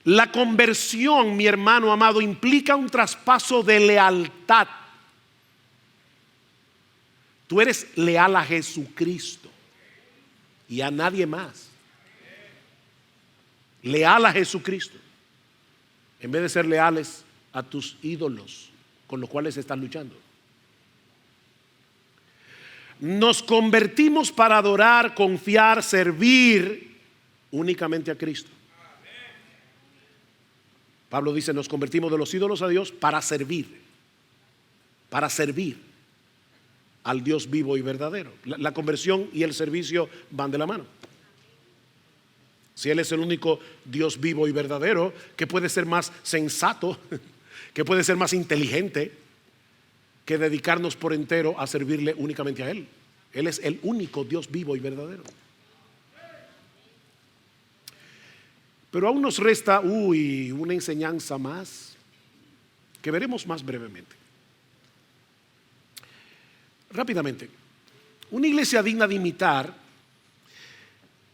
La conversión, mi hermano amado, implica un traspaso de lealtad. Tú eres leal a Jesucristo y a nadie más. Leal a Jesucristo, en vez de ser leales a tus ídolos con los cuales estás luchando. Nos convertimos para adorar, confiar, servir únicamente a Cristo. Pablo dice, nos convertimos de los ídolos a Dios para servir al Dios vivo y verdadero. La conversión y el servicio van de la mano. Si Él es el único Dios vivo y verdadero, que puede ser más sensato, que puede ser más inteligente que dedicarnos por entero a servirle únicamente a Él. Él es el único Dios vivo y verdadero. Pero aún nos resta una enseñanza más que veremos más brevemente. Rápidamente, una iglesia digna de imitar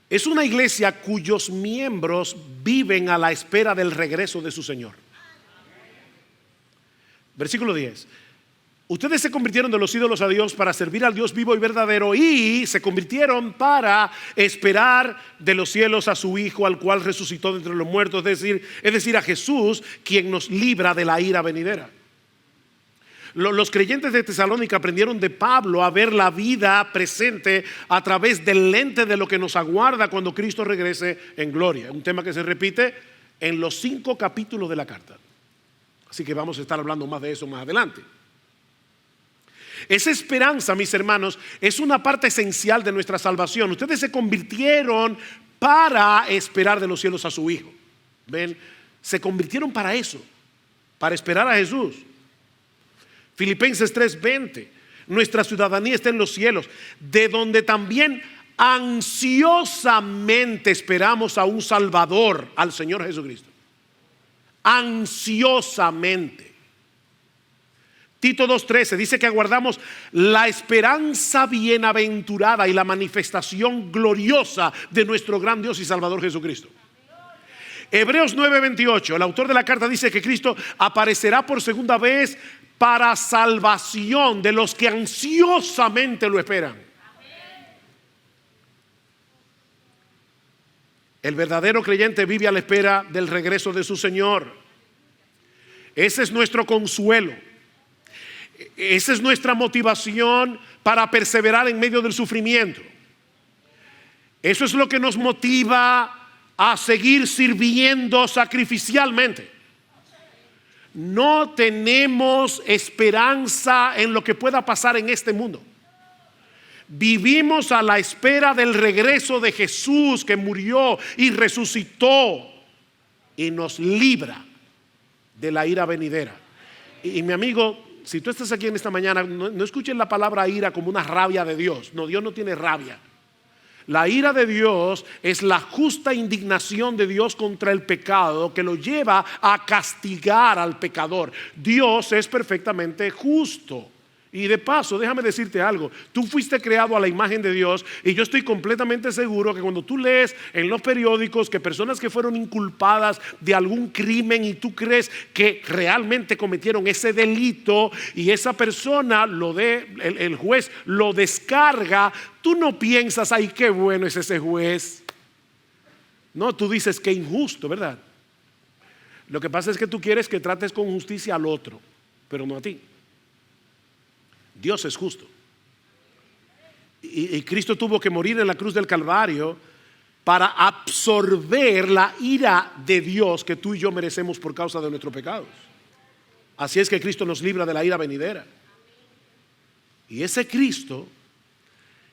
es una iglesia cuyos miembros viven a la espera del regreso de su Señor. Versículo 10. Ustedes se convirtieron de los ídolos a Dios para servir al Dios vivo y verdadero, y se convirtieron para esperar de los cielos a su Hijo, al cual resucitó de entre los muertos, es decir, a Jesús, quien nos libra de la ira venidera. Los creyentes de Tesalónica aprendieron de Pablo a ver la vida presente a través del lente de lo que nos aguarda cuando Cristo regrese en gloria. Un tema que se repite en los 5 capítulos de la carta. Así que vamos a estar hablando más de eso más adelante. Esa esperanza, mis hermanos, es una parte esencial de nuestra salvación. Ustedes se convirtieron para esperar de los cielos a su Hijo. ¿Ven? Se convirtieron para eso, para esperar a Jesús. Filipenses 3:20, nuestra ciudadanía está en los cielos, de donde también ansiosamente esperamos a un Salvador, al Señor Jesucristo. Ansiosamente. Tito 2:13 dice que aguardamos la esperanza bienaventurada y la manifestación gloriosa de nuestro gran Dios y Salvador Jesucristo. Hebreos 9:28, el autor de la carta dice que Cristo aparecerá por segunda vez para salvación de los que ansiosamente lo esperan. El verdadero creyente vive a la espera del regreso de su Señor. Ese es nuestro consuelo. Esa es nuestra motivación para perseverar en medio del sufrimiento. Eso es lo que nos motiva a seguir sirviendo sacrificialmente. No tenemos esperanza en lo que pueda pasar en este mundo. Vivimos a la espera del regreso de Jesús, que murió y resucitó y nos libra de la ira venidera. Y mi amigo, si tú estás aquí en esta mañana, no escuches la palabra ira como una rabia de Dios. No, Dios no tiene rabia. La ira de Dios es la justa indignación de Dios contra el pecado, que lo lleva a castigar al pecador. Dios es perfectamente justo. Y de paso, déjame decirte algo. Tú fuiste creado a la imagen de Dios, y yo estoy completamente seguro que cuando tú lees en los periódicos que personas que fueron inculpadas de algún crimen y tú crees que realmente cometieron ese delito y esa persona el juez lo descarga, tú no piensas, ay, qué bueno es ese juez. No, tú dices, qué injusto, ¿verdad? Lo que pasa es que tú quieres que trates con justicia al otro, pero no a ti. Dios es justo. Y Cristo tuvo que morir en la cruz del Calvario para absorber la ira de Dios que tú y yo merecemos por causa de nuestros pecados. Así es que Cristo nos libra de la ira venidera. Y ese Cristo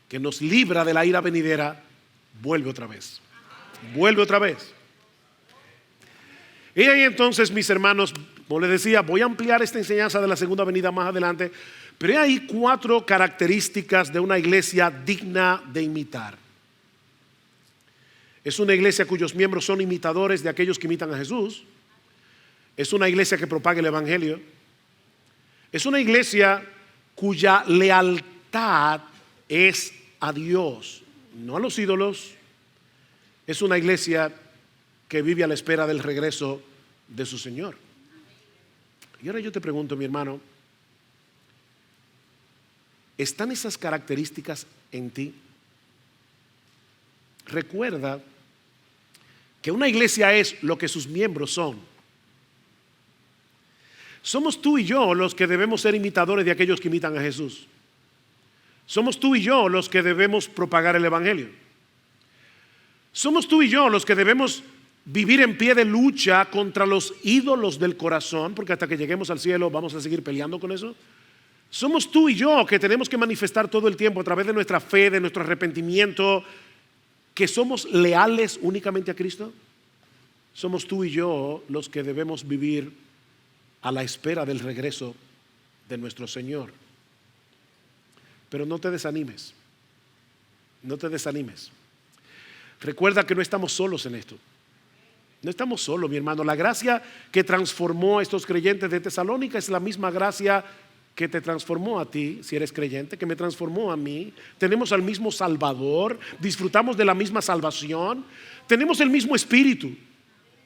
que nos libra de la ira venidera vuelve otra vez. Vuelve otra vez. Y ahí entonces, mis hermanos, como les decía, voy a ampliar esta enseñanza de la segunda venida más adelante. Pero hay 4 características de una iglesia digna de imitar. Es una iglesia cuyos miembros son imitadores de aquellos que imitan a Jesús. Es una iglesia que propaga el evangelio. Es una iglesia cuya lealtad es a Dios, no a los ídolos. Es una iglesia que vive a la espera del regreso de su Señor. Y ahora yo te pregunto, mi hermano, ¿están esas características en ti? Recuerda que una iglesia es lo que sus miembros son. Somos tú y yo los que debemos ser imitadores de aquellos que imitan a Jesús. Somos tú y yo los que debemos propagar el evangelio. Somos tú y yo los que debemos vivir en pie de lucha contra los ídolos del corazón, porque hasta que lleguemos al cielo vamos a seguir peleando con eso. Somos tú y yo que tenemos que manifestar todo el tiempo a través de nuestra fe, de nuestro arrepentimiento, que somos leales únicamente a Cristo. Somos tú y yo los que debemos vivir a la espera del regreso de nuestro Señor. Pero no te desanimes, no te desanimes. Recuerda que no estamos solos en esto. No estamos solos, mi hermano. La gracia que transformó a estos creyentes de Tesalónica es la misma gracia que te transformó a ti, si eres creyente, que me transformó a mí. Tenemos al mismo Salvador, disfrutamos de la misma salvación, tenemos el mismo Espíritu.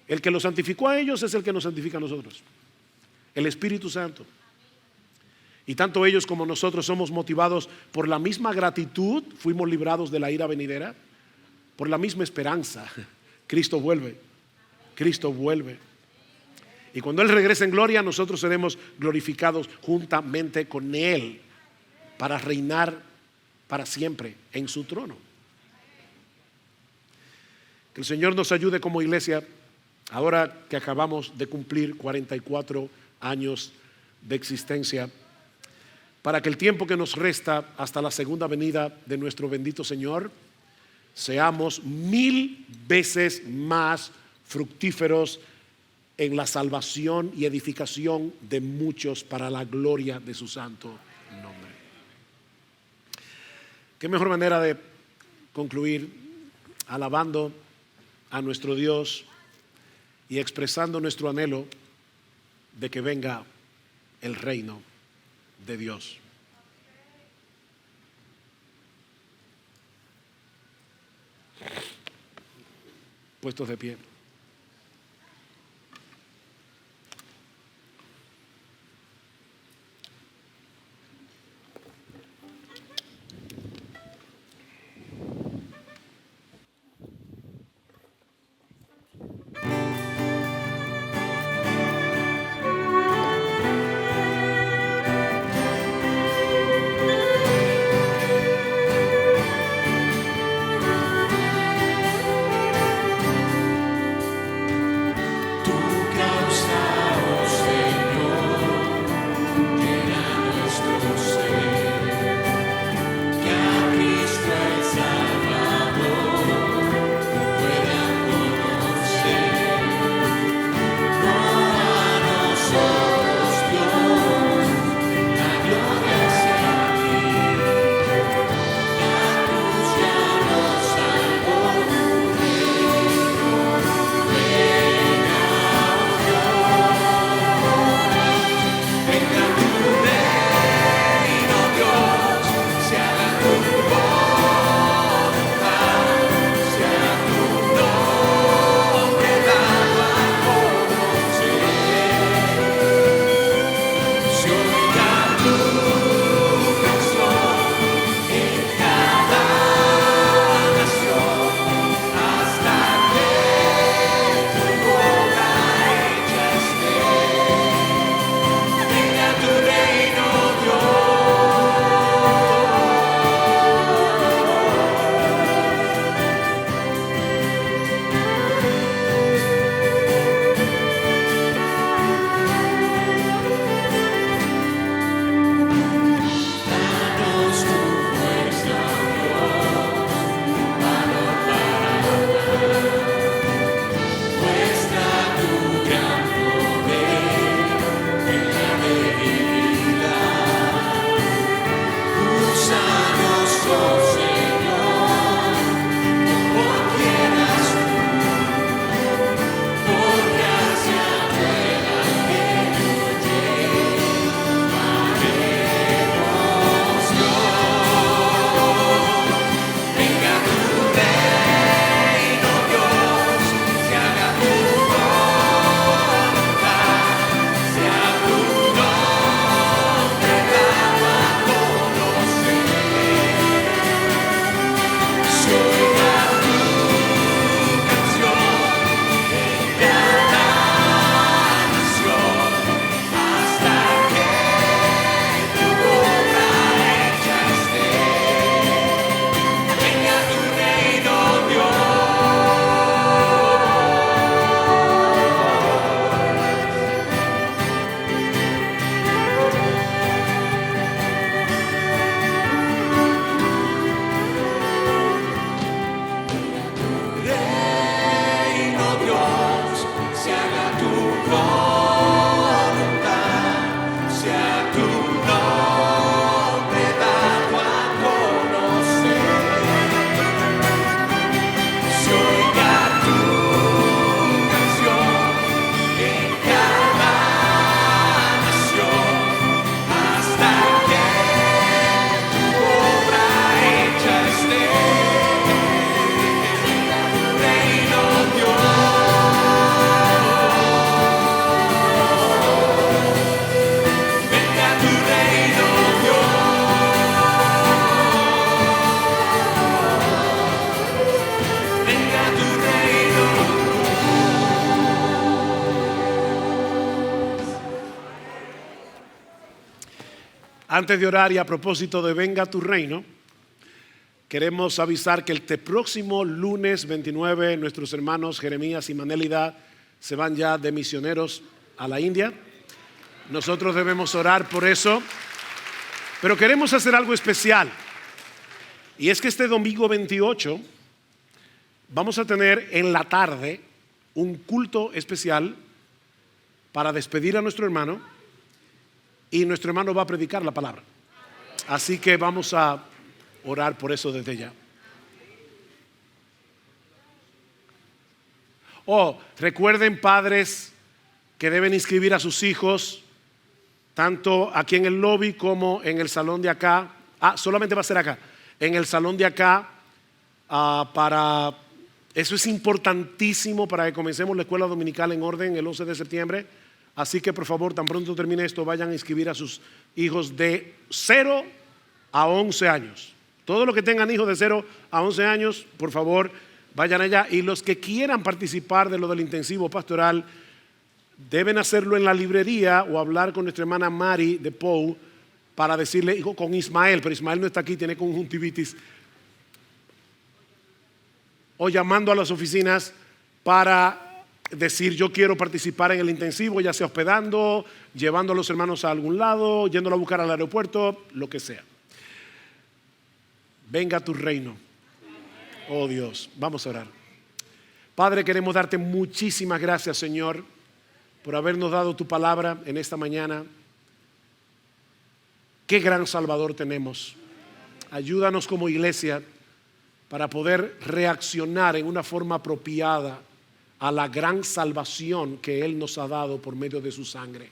El que los santificó a ellos es el que nos santifica a nosotros, el Espíritu Santo. Y tanto ellos como nosotros somos motivados por la misma gratitud, fuimos librados de la ira venidera, por la misma esperanza. Cristo vuelve, Cristo vuelve. Y cuando Él regrese en gloria, nosotros seremos glorificados juntamente con Él para reinar para siempre en su trono. Que el Señor nos ayude como iglesia, ahora que acabamos de cumplir 44 años de existencia, para que el tiempo que nos resta hasta la segunda venida de nuestro bendito Señor, seamos 1000 veces más fructíferos en la salvación y edificación de muchos para la gloria de su santo nombre. Qué mejor manera de concluir alabando a nuestro Dios y expresando nuestro anhelo de que venga el reino de Dios. Puestos de pie. Antes de orar y a propósito de Venga tu Reino, queremos avisar que el próximo lunes 29 nuestros hermanos Jeremías y Manélida se van ya de misioneros a la India. Nosotros debemos orar por eso, pero queremos hacer algo especial. Y es que este domingo 28 vamos a tener en la tarde un culto especial para despedir a nuestro hermano, y nuestro hermano va a predicar la palabra. Así que vamos a orar por eso desde ya. Recuerden, padres, que deben inscribir a sus hijos tanto aquí en el lobby como en el salón de acá. Solamente va a ser acá, en el salón de acá. Eso es importantísimo para que comencemos la escuela dominical en orden el 11 de septiembre. Así que por favor, tan pronto termine esto, vayan a inscribir a sus hijos de 0 a 11 años. Todos los que tengan hijos de 0 a 11 años, por favor, vayan allá. Y los que quieran participar de lo del intensivo pastoral, deben hacerlo en la librería o hablar con nuestra hermana Mari de Pou para decirle, hijo, con Ismael, pero Ismael no está aquí, tiene conjuntivitis. O llamando a las oficinas para decir, yo quiero participar en el intensivo, ya sea hospedando, llevando a los hermanos a algún lado, yéndolo a buscar al aeropuerto, lo que sea. Venga tu reino. Oh Dios, vamos a orar. Padre, queremos darte muchísimas gracias, Señor, por habernos dado tu palabra en esta mañana. Qué gran Salvador tenemos. Ayúdanos como iglesia para poder reaccionar en una forma apropiada a la gran salvación que Él nos ha dado por medio de su sangre.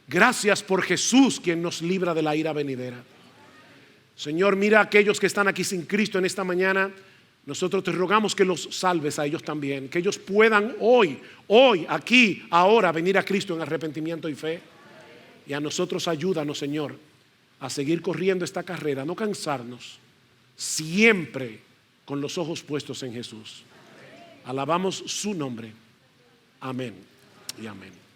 Gracias por Jesús, quien nos libra de la ira venidera. Señor, mira a aquellos que están aquí sin Cristo en esta mañana. Nosotros te rogamos que los salves a ellos también, que ellos puedan hoy, aquí, ahora venir a Cristo en arrepentimiento y fe. Y a nosotros ayúdanos, Señor, a seguir corriendo esta carrera, no cansarnos, siempre con los ojos puestos en Jesús. Alabamos su nombre. Amén y amén.